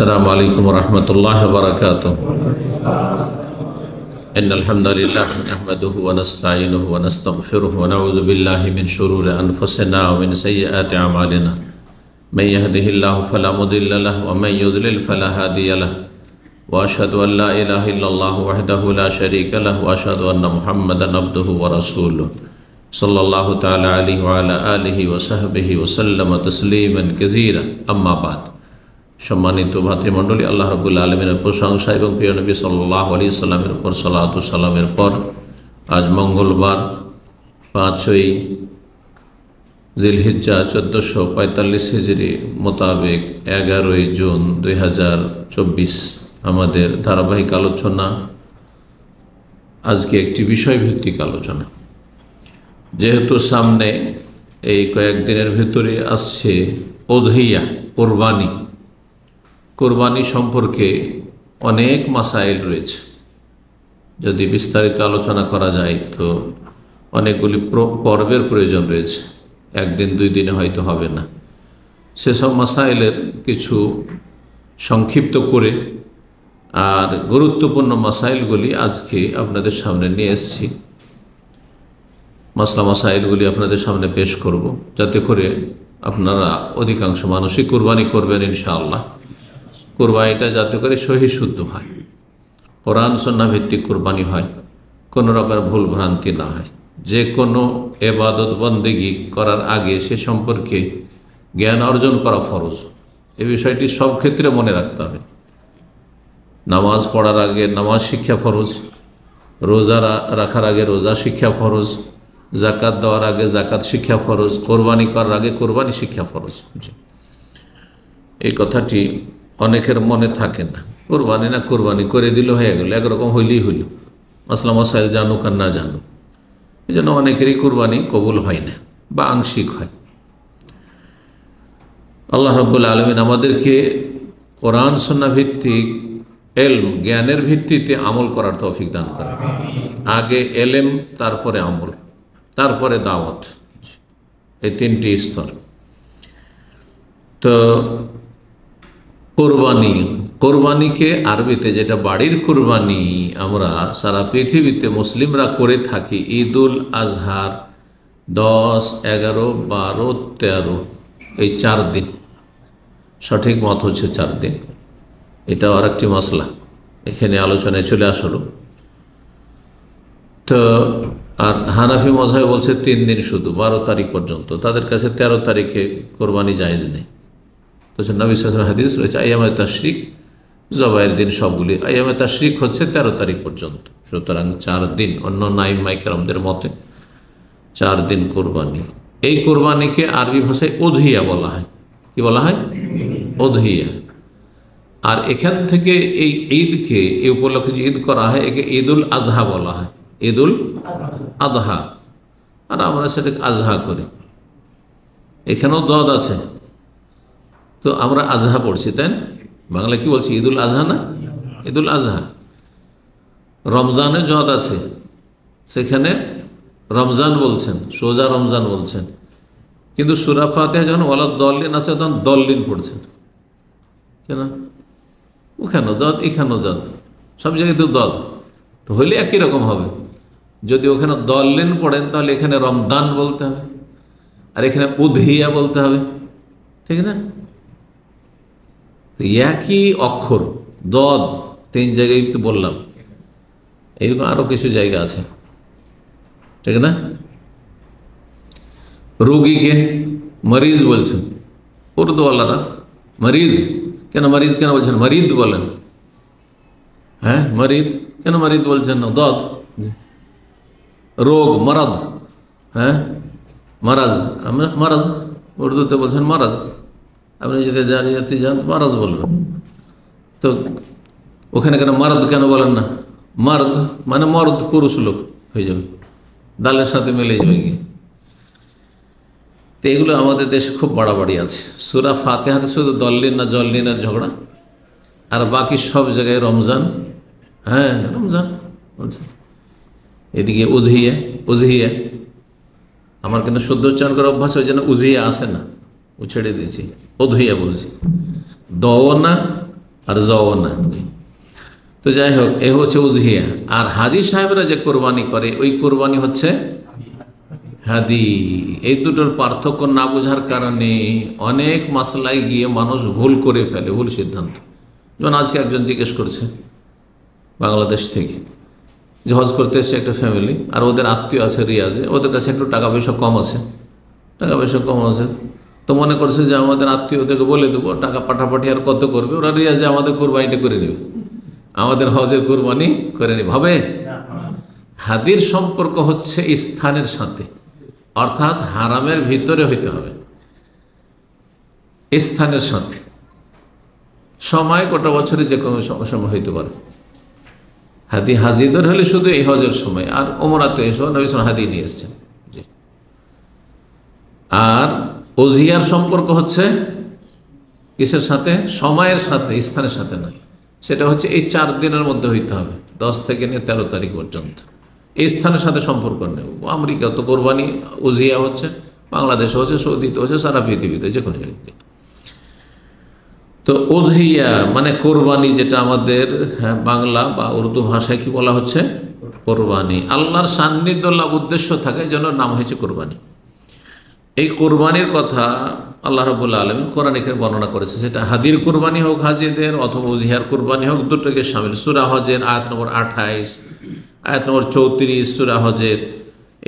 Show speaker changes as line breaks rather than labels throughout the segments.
السلام عليكم ورحمة الله وبركاته. إن الحمد لله نحمده ونستعينه ونستغفره ونعوذ بالله من شرور أنفسنا ومن سيئات أعمالنا. من يهده الله فلا مضل له ومن يضلل فلا هادي له. وأشهد أن لا إله إلا الله وحده لا شريك له وأشهد أن محمدا عبده ورسوله صلى الله تعالى عليه وعلى آله وصحبه وسلم تسليما كثيرا. أما بعد, সম্মানিত ভাতৃমণ্ডলী, আল্লাহ রাব্বুল আলামিনের প্রশংসা এবং প্রিয় নবী সাল্লাল্লাহু আলাইহি সাল্লামের উপর সালাতু সালামের পর আজ মঙ্গলবার 5ই জিলহিজ্জা 1445 হিজরি মোতাবেক 11ই জুন 2024 আমাদের ধারাবাহিক আলোচনা আজকে একটি বিষয়ভিত্তিক আলোচনা। যেহেতু সামনে এই কয়েকদিনের ভিতরে আসছে উযহিয়া, কোরবানি সম্পর্কে অনেক মাসাইল রয়েছে। যদি বিস্তারিত আলোচনা করা যায় তো অনেকগুলি পর্বের প্রয়োজন রয়েছে, একদিন দুই দিনে হয়তো হবে না। সেসব মাসাইলের কিছু সংক্ষিপ্ত করে আর গুরুত্বপূর্ণ মাসাইলগুলি আজকে আপনাদের সামনে নিয়ে এসেছি। মাসাইলগুলি আপনাদের সামনে পেশ করব, যাতে করে আপনারা অধিকাংশ মানুষই কোরবানি করবেন ইনশাআল্লাহ। কোরবানিটা যাতে করে সহি শুদ্ধ হয়, কোরআন সুন্নাহ ভিত্তিক কোরবানি হয়, কোনো রকম ভুল ভ্রান্তি না হয়। যে কোনো ইবাদত বন্দেগী করার আগে সে সম্পর্কে জ্ঞান অর্জন করা ফরজ। এই বিষয়টি সব ক্ষেত্রে মনে রাখতে হবে। নামাজ পড়ার আগে নামাজ শিক্ষা ফরজ, রোজা রাখার আগে রোজা শিক্ষা ফরজ, জাকাত দেওয়ার আগে জাকাত শিক্ষা ফরজ, কোরবানি করার আগে কোরবানি শিক্ষা ফরজ। এই কথাটি অনেকের মনে থাকে না। কোরবানি করে দিল, হয়ে গেল, একরকম হইলেই হইল, মাসলা মাসাইল জানুক আর না জানুক। এই জন্য অনেকেরই কোরবানি কবুল হয় না বা আংশিক হয়। আল্লাহ রাব্বুল আলামিন আমাদেরকে কোরআন সুন্নাহ ভিত্তিক এলম, জ্ঞানের ভিত্তিতে আমল করার তৌফিক দান করেন। আগে এলেম, তারপরে আমল, তারপরে দাওয়াত, এই তিনটি স্তর। তো কোরবানিকে আরবিতে, যেটা বাড়ির কোরবানি আমরা সারা পৃথিবীতে মুসলিমরা করে থাকি, ঈদুল আজহার 10, 11, 12, 13 এই 4 দিন, সঠিক মত হচ্ছে 4 দিন। এটাও আর একটি মাসলা এখানে আলোচনায় চলে আসলো। তো আর হানাফি মযহাব বলছে 3 দিন শুধু, 12 তারিখ পর্যন্ত। তাদের কাছে 13 তারিখে কোরবানি জায়েজ নেই। তো নবী সাল্লাল্লাহু আলাইহি ওয়াসাল্লাম হাদিস রয়েছে আইয়ামে তাশরিক, জবাইয়ের দিন সবগুলি। আইয়ামে তাশরিক হচ্ছে 13 তারিখ পর্যন্ত। সুতরাং 4 দিন, অন্য আইম্মায়ে কেরামদের মতে 4 দিন কোরবানি। এই কোরবানিকে আরবি ভাষায় উযহিয়া বলা হয়। কি বলা হয়? উযহিয়া। আর এখান থেকে এই ঈদকে, এই উপলক্ষে যে ঈদ করা হয়, একে ঈদুল আজহা বলা হয়। ঈদুল আজহা, আর আমরা সেটাকে আজহা করি। এখানেও দদ আছে, তো আমরা আজহা পড়ছি, তাই না? বাংলা কি বলছি? ঈদুল আজহা না, ঈদুল আজহা। রমজানে জদ আছে, সেখানে রমজান বলছেন, সোজা রমজান বলছেন। কিন্তু সূরা ফাতিহা যখন ওয়ালাদ দল্লিন আছে, তখন দল্লিন পড়ছেন কেন? ওখানেও দদ, এখানেও দদ, সব জায়গায় তো দদ। তো হইলে একই রকম হবে। যদি ওখানে দল্লিন পড়েন তাহলে এখানে রমদান বলতে হবে, আর এখানে উযহিয়া বলতে হবে, ঠিক না? তো একই অক্ষর, দদ 3 জায়গায় তো বললাম, এইরকম আরও কিছু জায়গা আছে, ঠিক না? রোগীকে মরিজ বলছেন উর্দুওয়ালারা। মরিজ কেন বলছেন? মরিদ বলেন। হ্যাঁ, মরিদ কেন মরিদ বলছেন না? দদ। রোগ, মারাদ। হ্যাঁ, মারাজ, আমরা মারাজ উর্দুতে বলছেন মারাজ। আপনি যদি যান মারাজ বলবেন। তো ওখানে কেন মারাদ কেন বলেন না? মারদ মানে মর্দ, পুরুষ লোক হয়ে যাবে, দালের সাথে মিলে যাবে গিয়ে। তো এগুলো আমাদের দেশে খুব বাড়াবাড়ি আছে। সূরা ফাতিহাতে শুধু দল্লিন না জল্লিনের ঝগড়া, আর বাকি সব জায়গায় রমজান। হ্যাঁ, রমজান বলছেন। এদিকে উযহিয়া। আমার কিন্তু শুদ্ধ উচ্চারণ করার অভ্যাস, ওই জন্য উযহিয়া আসে না, ও ছেড়ে দিয়েছি, উযহিয়া বলছি। দও না আর যাও না। তো যাই হোক, এ হচ্ছে উজহিয়া। আর হাজি সাহেবরা যে কোরবানি করে ওই কোরবানি হচ্ছে হাদি। এই দুটোর পার্থক্য না বোঝার কারণে অনেক মাসলায় গিয়ে মানুষ ভুল করে ফেলে, ভুল সিদ্ধান্ত। যেমন আজকে একজন জিজ্ঞেস করছে বাংলাদেশ থেকে, যে হজ করতে এসছে একটা ফ্যামিলি, আর ওদের আত্মীয় আছে রিয়াজে, ওদের কাছে একটু টাকা পয়সা কম আছে, তো মনে করছে যে আমাদের আত্মীয়দেরকে বলে দেবো টাকা পাঠাপাঠি আর কত করবে, ওরা রিয়াজে আমাদের কোরবানিটা করে নেবে, আমাদের হজের কোরবানি করে নেবে। হবে? হাদির সম্পর্ক হচ্ছে স্থানের সাথে, অর্থাৎ হারামের ভিতরে হইতে হবে, স্থানের সাথে। সময় গোটা বছরে যে কোনো সময় হইতে পারে। হাদি হাজিদের হলে শুধু এই হজের সময়, আর ওমরাতে এসো নবী সাল্লাল্লাহু হাদি নিয়ে এসছেন। আর উজহিয়ার সম্পর্ক হচ্ছে কিসের সাথে? সময়ের সাথে, স্থানের সাথে নয়। সেটা হচ্ছে এই 4 দিনের মধ্যে হইতে হবে, 10 থেকে নিয়ে 13 তারিখ পর্যন্ত। এই স্থানের সাথে সম্পর্ক নেই। আমেরিকা তো কোরবানি উজহিয়া হচ্ছে, বাংলাদেশে হচ্ছে, সৌদিতে হচ্ছে, সারা পৃথিবীতে যে কোনো জায়গায়। তো উজহিয়া মানে কোরবানি, যেটা আমাদের বাংলা বা উর্দু ভাষায় কি বলা হচ্ছে? কোরবানি। আল্লাহর সান্নিধ্য লাভ উদ্দেশ্য থাকে, এই জন্য নাম হয়েছে কোরবানি। এই কোরবানির কথা আল্লাহ রাব্বুল আলামিন কোরআনে বর্ণনা করেছে, সেটা হাদির কোরবানি হোক হাজিদের, অথবা উজহিয়ার কোরবানি হোক, দুটোকে শামিল। সূরা হজের আয়াত নম্বর 28, আয়াত নম্বর 34 সূরা হজের,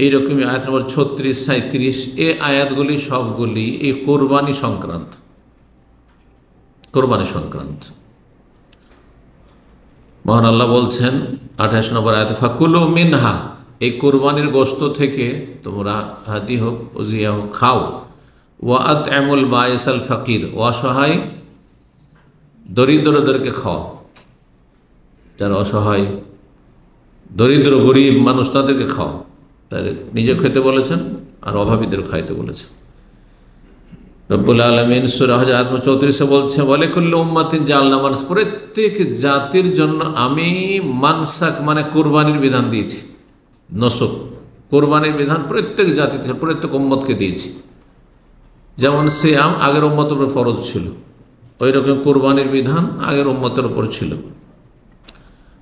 এইরকমই আয়াত নম্বর 36, 37, এই আয়াতগুলি সবগুলি এই কোরবানি সংক্রান্ত। কোরবানি সংক্রান্ত। মহান আল্লাহ বলছেন 28 নম্বর আয়াতে, ফাকুলু মিনহা, এই কোরবানির গোশত থেকে তোমরা হাদি হোক উজহিয়া হোক খাও। ওয়া আত'আমুল বাঈসাল ফাকির, অসহায় দরিদ্রদেরকে খাও। যারা অসহায় দরিদ্র গরিব মানুষ তাদেরকে খাও। তাদের নিজে খেতে বলেছেন আর অভাবীদের খাইতে বলেছেন। রব্বুল আলামিন সূরা হজ আয়াত 34 বলছে, ওয়ালিকুল্লি উম্মাতিন জাআলনা মানস, প্রত্যেক জাতির জন্য আমি মানসাক মানে কোরবানির বিধান দিয়েছি। নসক কোরবানির বিধান প্রত্যেক জাতিতে, প্রত্যেক উম্মতকে দিয়েছি। যেমন সিয়াম আগের উম্মতের উপর ফরজ ছিল, ওই রকম কোরবানির বিধান আগের উম্মতের উপর ছিল।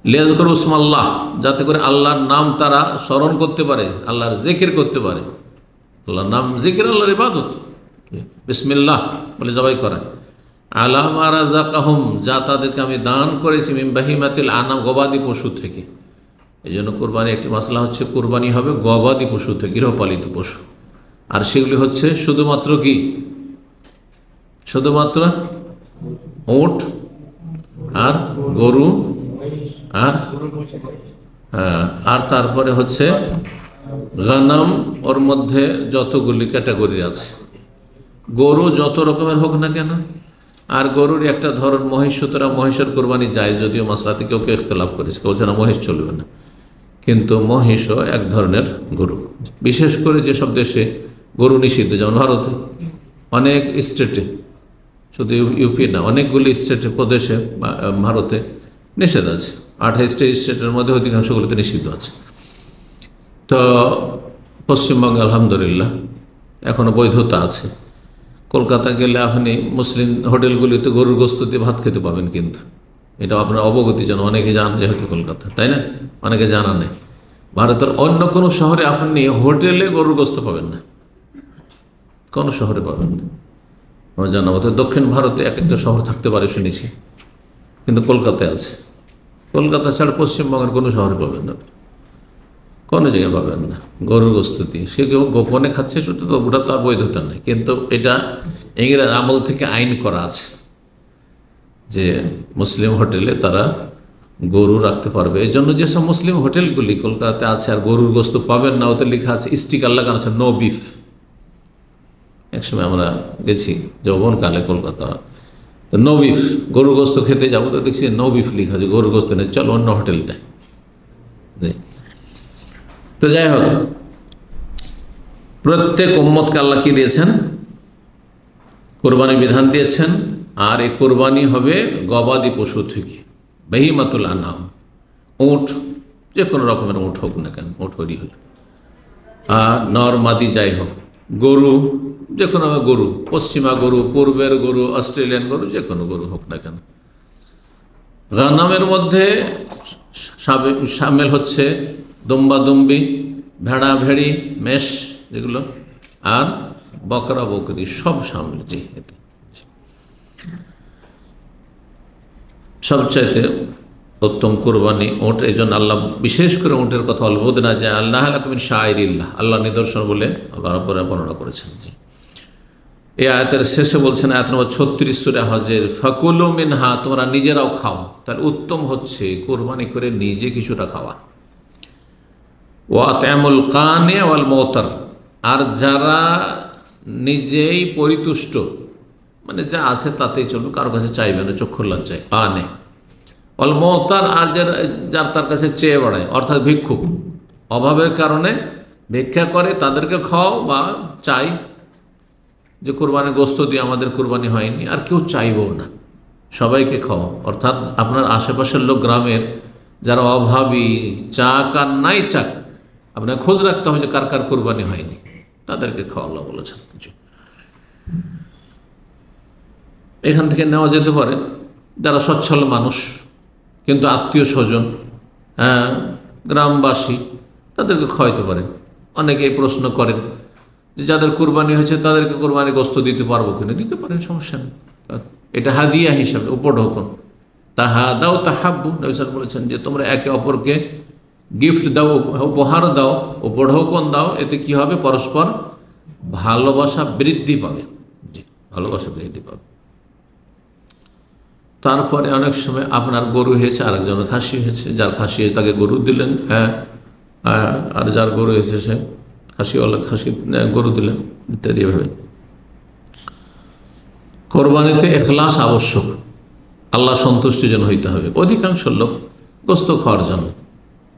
লিয়াযকুরু ইসমাল্লাহ, যাতে করে আল্লাহর নাম তারা স্মরণ করতে পারে, আল্লাহর জিকির করতে পারে। আল্লাহর নাম জিকির আল্লাহর ইবাদত, বিসমিল্লাহ বলে জবাই করা। আলা মা রাযাকাহুম, যা তাদেরকে আমি দান করেছি, মিন বাহিমাতিল আনাম, গবাদি পশু থেকে। এই জন্য কোরবানি একটি মাসলা হচ্ছে, কোরবানি হবে গবাদি পশু থেকে, গৃহপালিত পশু। আর সেগুলি হচ্ছে শুধুমাত্র কি? শুধুমাত্র উট আর গরু আর তারপরে হচ্ছে গানাম। ওর মধ্যে যতগুলি ক্যাটাগরি আছে, গরু যত রকমের হোক না কেন, আর গরুর একটা ধরন মহিষ, সুতরাং মহিষের কোরবানি যায়, যদিও মাসলাতে কেউ কেউ ইখতিলাফ করেছে, কেউ বলছে না মহিষ চলবে না, কিন্তু মহিষও এক ধরনের গরু। বিশেষ করে যেসব দেশে গরু নিষিদ্ধ, যেমন ভারতে অনেক স্টেটে, শুধু ইউপি না, অনেকগুলি স্টেটে প্রদেশে ভারতে নিষেধ আছে। 28টা স্টেটের মধ্যে অধিকাংশগুলিতে নিষিদ্ধ আছে। তো পশ্চিমবঙ্গে আলহামদুলিল্লাহ এখনও বৈধতা আছে। কলকাতা গেলে আপনি মুসলিম হোটেলগুলিতে গরুর গোশত দিয়ে ভাত খেতে পাবেন, কিন্তু এটা আপনার অবগতি যেন অনেকে জান, যেহেতু কলকাতা, তাই না? অনেকে জানা নেই। ভারতের অন্য কোনো শহরে আপনি হোটেলে গরুর গোশত পাবেন না, কোনো শহরে পাবেন না। আমার জানা মতো দক্ষিণ ভারতে এক একটা শহর থাকতে পারে শুনেছি, কিন্তু কলকাতায় আছে। কলকাতা ছাড়া পশ্চিমবঙ্গের কোনো শহরে পাবেন না, কোনো জায়গায় পাবেন না গরুর গোশত দিয়ে। সে কেউ গোপনে খাচ্ছে, শুধু তো ওটা তো আর বৈধতা নেই, কিন্তু এটা ইংরেজ আমল থেকে আইন করা আছে যে মুসলিম হোটেলে তারা গরু রাখতে পারবে। এই জন্য যেসব মুসলিম হোটেলগুলি কলকাতাতে আছে আর গরুর গোশত পাবেন না, ওতে লেখা আছে, স্টিকার লাগানো আছে, নো বিফ। একসময় আমরা গেছি যৌবনকালে কলকাতা, তো নো বিফ, গরুর গোশত খেতে যাবো, তো দেখছি নো বিফ লেখা আছে, গরুর গোশত নেই, চলো অন্য হোটেল যাই। তো যাই হোক, প্রত্যেক উম্মতকে আল্লাহ কি দিয়েছেন? কোরবানির বিধান দিয়েছেন। আর এই কোরবানি হবে গবাদি পশু থেকে, বাহিমাতুল আনাম, উট, যে কোনো রকমের উট হোক না কেন, উট হরি হল, আর নর মাদি যাই হোক, গরু, যে কোনো গরু, পশ্চিমা গরু, পূর্বের গরু, অস্ট্রেলিয়ান গরু, যে কোনো গরু হোক না কেন। গানামের মধ্যে সামিল হচ্ছে দুম্বা দুম্বি, ভেড়া ভেড়ি, মেষ যেগুলো, আর বকরা বকরি সব সামিল। জি, এতে সবচাইতে উত্তম কুরবানি উট। এই জন্য আল্লাহ বিশেষ করে উটের কথা বলবো না যে আল্লাহ লাকুম মিন শাআইরিল্লাহ, আল্লাহ নিদর্শন বলে আল্লাহ রাব্বুল আলামিন বর্ণনা করেছেন। জি, এই আয়াতের শেষে বলছেন, আয়াত নম্বর 36 সূরা হজের, ফাকুলু মিনহা, তোমরা নিজেরাও খাও। তাহলে উত্তম হচ্ছে কোরবানি করে নিজে কিছুটা খাওয়া। ওয়া আত'আমুল কানি ওয়াল মুতার, আর যারা নিজেই পরিতুষ্ট, মানে যা আছে তাতেই চলবে, কারো কাছে চাইবে না, চক্ষুর লজ্জায়, কানে। ওয়াল মুতার, আর যার তার কাছে চেয়ে বেড়ায়, অর্থাৎ ভিক্ষুক, অভাবের কারণে ভিক্ষা করে, তাদেরকে খাও, বা চাই যে কোরবানির গোস্ত দিয়ে আমাদের কোরবানি হয়নি, আর কেউ চাইবও না, সবাইকে খাও। অর্থাৎ আপনার আশেপাশের লোক, গ্রামের যারা অভাবী, চাক আর নাই চাক, আপনার খোঁজ রাখতে হবে যে কার কার কোরবানি হয়নি, তাদেরকে খাওয়া আল্লাহ বলেছেন। এখান থেকে নেওয়া যেতে পারে যারা সচ্ছল মানুষ কিন্তু আত্মীয় স্বজন, গ্রামবাসী, তাদেরকে খাওয়াইতে পারেন। অনেকে এই প্রশ্ন করেন যে যাদের কোরবানি হয়েছে তাদেরকে কোরবানি গোস্ত দিতে পারবো কিনা, দিতে পারেন, সমস্যা নেই। এটা হাদিয়া হিসাবে, উপঢৌকন। তাহা দাও তাহাব্বু, নবী সাল্লাল্লাহু আলাইহি ওয়াসাল্লাম বলেছেন যে তোমরা একে অপরকে গিফট দাও, উপহার দাও, উপঢৌকন দাও, এতে কি হবে, পরস্পর ভালোবাসা বৃদ্ধি পাবে। জি, ভালোবাসা বৃদ্ধি পাবে। তারপরে অনেক সময় আপনার গরু হয়েছে, আরেকজনের খাসি হয়েছে, যার খাসি হয়েছে তাকে গরু দিলেন, আর যার গরু হয়েছে সে খাসিওয়ালা খাসি গরু দিলেন, ইত্যাদি। এভাবে কোরবানিতে ইখলাস আবশ্যক, আল্লাহ সন্তুষ্টি যেন হইতে হবে। অধিকাংশ লোক গোস্ত খাওয়ার জন্য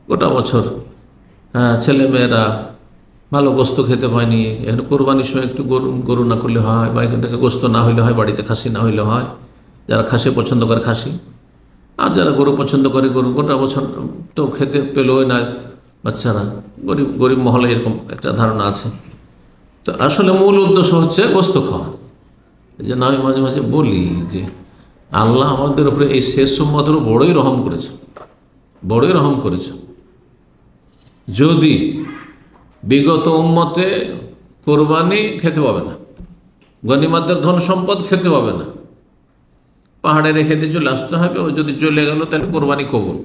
গোটা বছর, ছেলে মেয়েরা ভালো গোস্ত খেতে পায়নি, এখন কোরবানির সময় একটু গরু না করলে হয়, বা এখান থেকে গোস্ত না হইলে হয়, বাড়িতে খাসি না হইলে হয়। যারা খাসি পছন্দ করে খাসি, আর যারা গরু পছন্দ করে গরু, গোটা বছর তো খেতে পেলই না বাচ্চারা। গরিব মহলে এরকম একটা ধারণা আছে। তো আসলে মূল উদ্দেশ্য হচ্ছে গোস্ত খাওয়া। এই জন্য আমি মাঝে মাঝে বলি যে আল্লাহ আমাদের উপরে এই শেষ উম্মতেরও বড়ই রহম করেছে, বড়ই রহম করেছে। যদি বিগত উম্মতে কোরবানি খেতে পাবে না, গনিমতের ধন সম্পদ খেতে পাবে না, পাহাড়ে রেখে দিয়ে চলে আসতে হবে। ও যদি চলে গেল তাহলে কোরবানি কবুল।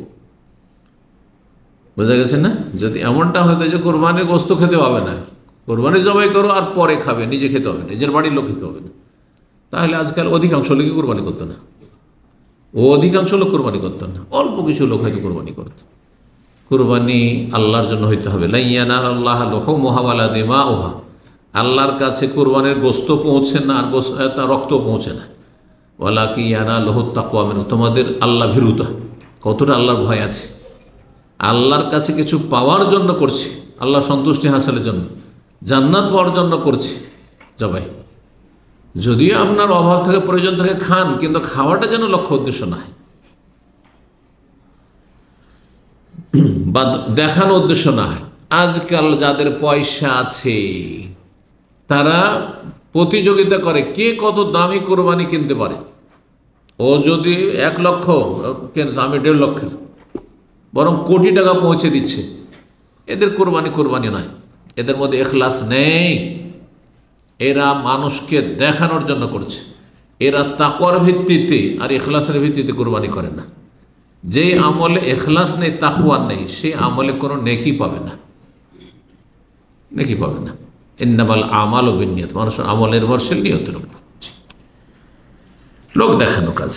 বোঝা গেছে না? যদি এমনটা হতো যে কোরবানির গোস্ত খেতে হবে না, কোরবানি জবাই করো আর পরে খাবে, নিজে খেতে হবে না, নিজের বাড়ির লোক খেতে হবে না, তাহলে আজকাল অধিকাংশ লোকই কোরবানি করতো না। অধিকাংশ লোক কোরবানি করতো না, অল্প কিছু লোক হয়তো কোরবানি করতো। কোরবানি আল্লাহর জন্য হইতে হবে। লা ইয়ানালাল্লাহু লুহুমুহা ওয়ালা দিমাউহা, আল্লাহর কাছে কোরবানির গোস্ত পৌঁছে না, আর রক্ত পৌঁছে না। ওয়ালাকিন ইয়ানালুহুত তাকওয়া মিনহু, তোমাদের আল্লাহ ভীরুতা, কতটা আল্লাহর ভয় আছে। আল্লাহর কাছে কিছু পাওয়ার জন্য করছি, আল্লাহ সন্তুষ্টি হাসিলের জন্য, জান্নাত পাওয়ার জন্য করছি জবাই। যদিও আপনার অভাব থেকে প্রয়োজন থেকে খান, কিন্তু খাওয়াটা যেন লক্ষ্য উদ্দেশ্য না হয়, বা দেখানো উদ্দেশ্য না হয়। আজকাল যাদের পয়সা আছে তারা প্রতিযোগিতা করে কে কত দামি কোরবানি কিনতে পারে। ও যদি 1 লক্ষ কেন, আমি 1.5 লক্ষের, বরং কোটি টাকা পৌঁছে দিচ্ছে। এদের কোরবানি নয়, এদের মধ্যে ইখলাস নেই। এরা মানুষকে দেখানোর জন্য করছে। এরা তাকওয়ার ভিত্তিতে আর ইখলাসের ভিত্তিতে কোরবানি করে না। যে আমলে ইখলাস নেই, তাকওয়া নেই, সে আমলে কোনো নেকি পাবে না, নেকি পাবে না। ইন্নামাল আমালু বিন্নিয়াত, মানুষের আমল নির্ভরশীল নিয়তের উপর। লোক দেখানো কাজ,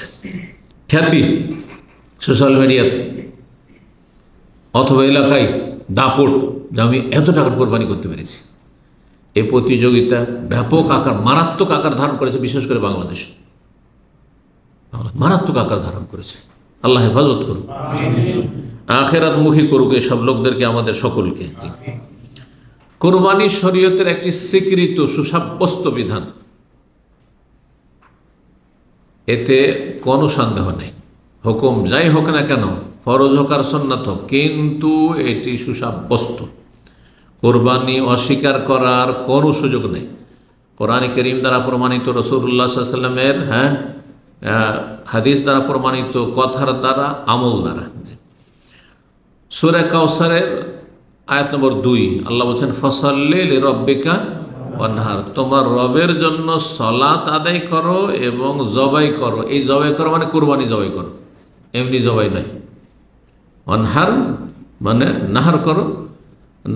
খ্যাতি সোশ্যাল মিডিয়াতে অথবা এলাকায় দাপট যে আমি এত টাকার কোরবানি করতে পেরেছি। এই প্রতিযোগিতা ব্যাপক আকার, মারাত্মক আকার ধারণ করেছে, বিশেষ করে বাংলাদেশে মারাত্মক আকার ধারণ করেছে। আল্লাহ হেফাজত করুক, আখিরাতমুখী করুক এসব লোকদেরকে, আমাদের সকলকে। কোরবানি শরীয়তের একটি স্বীকৃত সুসাব্যস্ত বিধান, এতে কোনো সন্দেহ নেই। হুকুম যাই হোক না কেন, ফরজ হোক আর সুন্নাত হোক, কিন্তু এটি সুসাব্যস্ত। কোরবানি অস্বীকার করার কোনো সুযোগ নেই। কোরআনে কারীম দ্বারা প্রমাণিত রাসূলুল্লাহ সাল্লাল্লাহু আলাইহি ওয়াসাল্লামের হাদিস দ্বারা প্রমাণিত, কথার দ্বারা, আমল দ্বারা। সূরা কাউসারের আয়াত নম্বর 2 আল্লাহ বলছেন ফসল্লি লিরাব্বিকা ওয়ানহার, তোমার রবের জন্য সালাত আদায় করো এবং জবাই করো। এই জবাই করো মানে কুরবানি জবাই করো, এমনি জবাই নয়। ওয়ানহার মানে নাহার করো,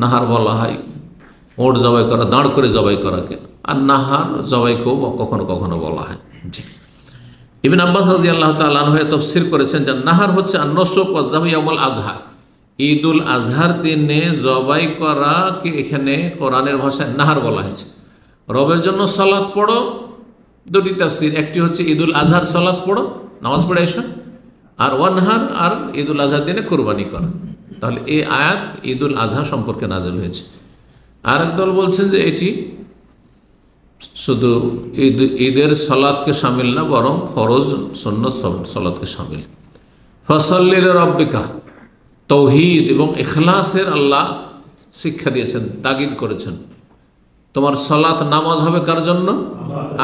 নাহার বলা হয় ওট জবাই করা, দাঁড় করে জবাই করাকে, আর নাহার জবাইকেও কখনো কখনো বলা হয়। জি, ইবনে আব্বাস রাদিয়াল্লাহু তাআলা আনহু তাফসীর করেছেন যে নাহার হচ্ছে আন-নুসুক ওয়া যাবহু ইয়াউমুল আযহা, ঈদুল আজহার দিনে জবাই করাকে এখানে কোরআনের ভাষায় নাহার বলা হয়েছে। রবের জন্য সালাত পড়ো, দুটি তাফসীর, একটি হচ্ছে ঈদুল আজহার সালাত পড়ো, নামাজ পড়ে এসো, আর ওয়ানহার আর ঈদুল আজহার দিনে কুরবানি করো। তাহলে এই আয়াত ঈদুল আজহা সম্পর্কে নাযিল হয়েছে। আরেক দল বলছেন যে এটি শুধু ঈদের সালাতকে শামিল না, বরং ফরজ সুন্নত সালাতকে শামিল। ফসল্লি লিরাব্বিকা, তৌহিদ এবং ইখলাসের আল্লাহ শিক্ষা দিয়েছেন, তাগিদ করেছেন। তোমার সালাত নামাজ হবে কার জন্য?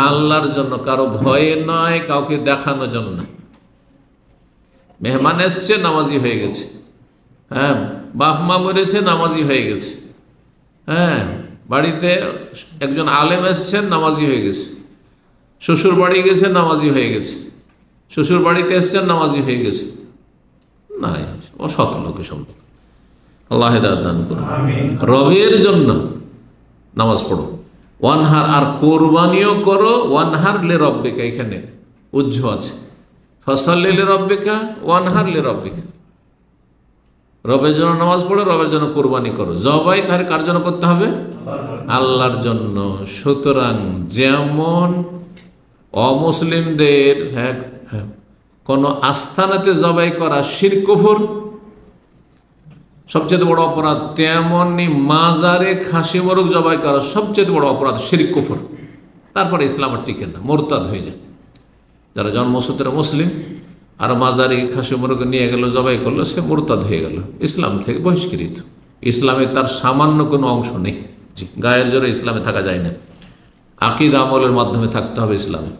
আল্লাহর জন্য, কারো ভয়ে নয়, কাউকে দেখানোর জন্য না। মেহমান এসছে, নামাজি হয়ে গেছে, হ্যাঁ, বাপ মা মরেছে, নামাজি হয়ে গেছে, হ্যাঁ, বাড়িতে একজন আলেম এসছেন, নামাজি হয়ে গেছে, শ্বশুর বাড়ি গেছে, নামাজি হয়ে গেছে, শ্বশুর বাড়িতে এসছেন, নামাজি হয়ে গেছে, না, অসৎ লোকের সম্পর্ক। আল্লাহ হেদায়েত দান করুন। রবের জন্য নামাজ পড়ো, ওয়ানহার, আর কোরবানিও করো, ওয়ানহার লিরাব্বিকা, এখানে উজ্জ আছে, ফসল্লি লিরাব্বিকা ওয়ানহার লিরাব্বিকা, রবের জন্য নামাজ পড়ো, রবের জন্য কোরবানি করো। জবাই তাহলে কার জন্য করতে হবে? আল্লাহর জন্য। সুতরাং যেমন অমুসলিমদের কোনো আস্তানাতে জবাই করা শিরক কুফর সবচেয়ে বড় অপরাধ, তেমনি মাজারে খাসি মোরগ জবাই করা সবচেয়ে বড় অপরাধ, শিরক কুফর। তারপরে ইসলাম আর টিকে না, মোরতাদ হয়ে যায়। যারা জন্মসূত্রে মুসলিম আর মাজারে খাসি মোরগ নিয়ে গেল, জবাই করলো, সে মোরতাদ হয়ে গেল, ইসলাম থেকে বহিষ্কৃত। ইসলামে তার সামান্য কোনো অংশ নেই। জি, গায়ের জোরে ইসলামে থাকা যায় না, আকীদা আমলের মাধ্যমে থাকতে হবে ইসলামে।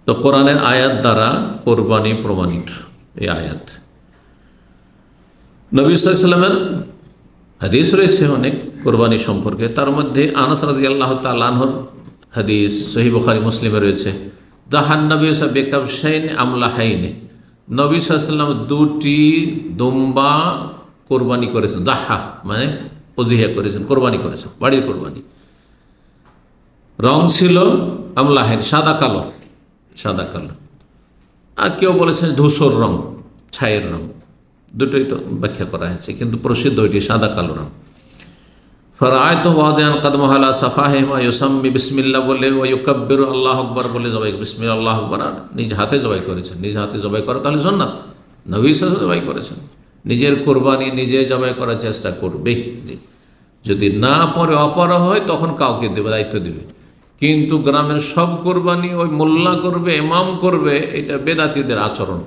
তো কোরআনের আয়াত দ্বারা কোরবানি প্রমাণিত। এই আয়াত নবী সাল্লাল্লাহু আলাইহি ওয়াসাল্লামের হাদিস রয়েছে অনেক কোরবানি সম্পর্কে। তার মধ্যে আনাস রাদিয়াল্লাহু তাআলা আনহুর হাদিস সহিহ বুখারী মুসলিমে রয়েছে, জাহান নবী বিকাবশাইন আমলাহাইন, নবী সাল্লাল্লাহু আলাইহি ওয়াসাল্লাম দুটি দুম্বা কোরবানি করেছেন। দাহা মানে উযহিয়া করেছেন, কোরবানি করেছেন, বাড়ির কোরবানি। রং ছিল আমলাহাইন, সাদা কালো, সাদা কালো, আর কেউ বলেছেন ধূসর রং, ছায়ের রং, দুটোই তো ব্যাখ্যা করা হয়েছে, কিন্তু প্রসিদ্ধ এটি সাদা কালো রং। ফরাআইতু ওয়াদিআন কদমাহু আলা সাফাহিমা ইউসাম্মি বিসমিল্লাহ বলে ওয়া ইউকাব্বিরু আল্লাহু আকবার বলে জবাই, বিসমিল্লাহ আল্লাহু আকবার, আর নিজ হাতে জবাই করেছেন। নিজ হাতে জবাই করা তাহলে সুন্নাত, নবী সাল্লাল্লাহু আলাইহি ওয়াসাল্লাম জবাই করেছেন। নিজের কোরবানি নিজে জবাই করার চেষ্টা করবে। জি, যদি না পরে অপর হয় তখন কাউকে দেবে, দায়িত্ব দেবে। কিন্তু গ্রামের সব কোরবানি ওই মোল্লা করবে, ইমাম করবে, এটা বেদাতীদের আচরণ।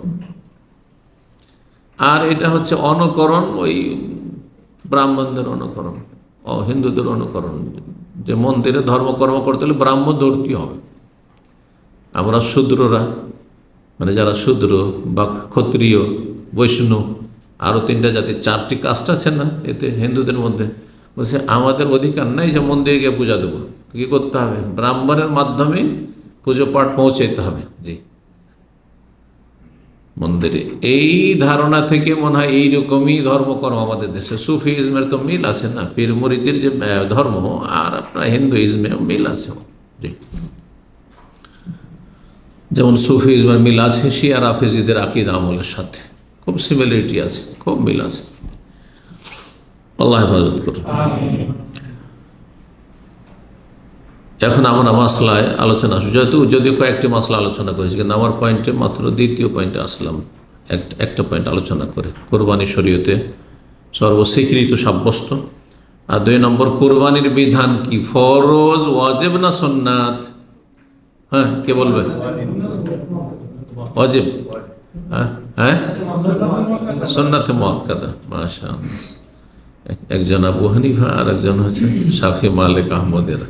আর এটা হচ্ছে অনুকরণ, ওই ব্রাহ্মণদের অনুকরণ, হিন্দুদের অনুকরণ, যে মন্দিরে ধর্মকর্ম করতে হলে ব্রাহ্মণ ধরতে হবে। আমরা শূদ্ররা, মানে যারা শূদ্র বা ক্ষত্রিয়, বৈষ্ণব, আরও 3টা জাতি, 4টি কাস্ট আছে না এতে হিন্দুদের মধ্যে, বলছে আমাদের অধিকার নেই যে মন্দিরে গিয়ে পূজা দেবো। কী করতে হবে? ব্রাহ্মণের মাধ্যমে পুজো পাঠ পৌঁছাইতে হবে। জি, মন্দিরে। এই ধারণা থেকে মনে হয় এইরকমই ধর্মকর্ম আমাদের দেশে। সুফিজমের তো মিল আছে না, পীর মুরিদের যে ধর্ম, আর আপনার হিন্দুইজমেও মিল আছে। জি, যেমন সুফিজমের মিল আছে শিয়া রাফিজিদের আকীদা আমলের সাথে, খুব সিমিলারিটি আছে, খুব মিল আছে। আল্লাহ হেফাজত করুন। এখন আমরা মাসলায় আলোচনা আসবো, যদিও কয়েকটি মাসলা আলোচনা করেছি, কিন্তু আমার পয়েন্টে মাত্র দ্বিতীয় পয়েন্টে আসলাম। একটা পয়েন্ট আলোচনা করে কোরবানি শরীয়তে সর্বস্বীকৃত সাব্যস্ত, আর 2 নম্বর কোরবানির বিধান কি, ফরজ, ওয়াজিব না সুন্নাত? হ্যাঁ, কে বলবে? ওয়াজিব। হ্যাঁ, সুন্নাতে মুআক্কাদা। মাশাআল্লাহ। একজন আবু হানিফা আর একজন হচ্ছে শাফি মালিক আহমদের।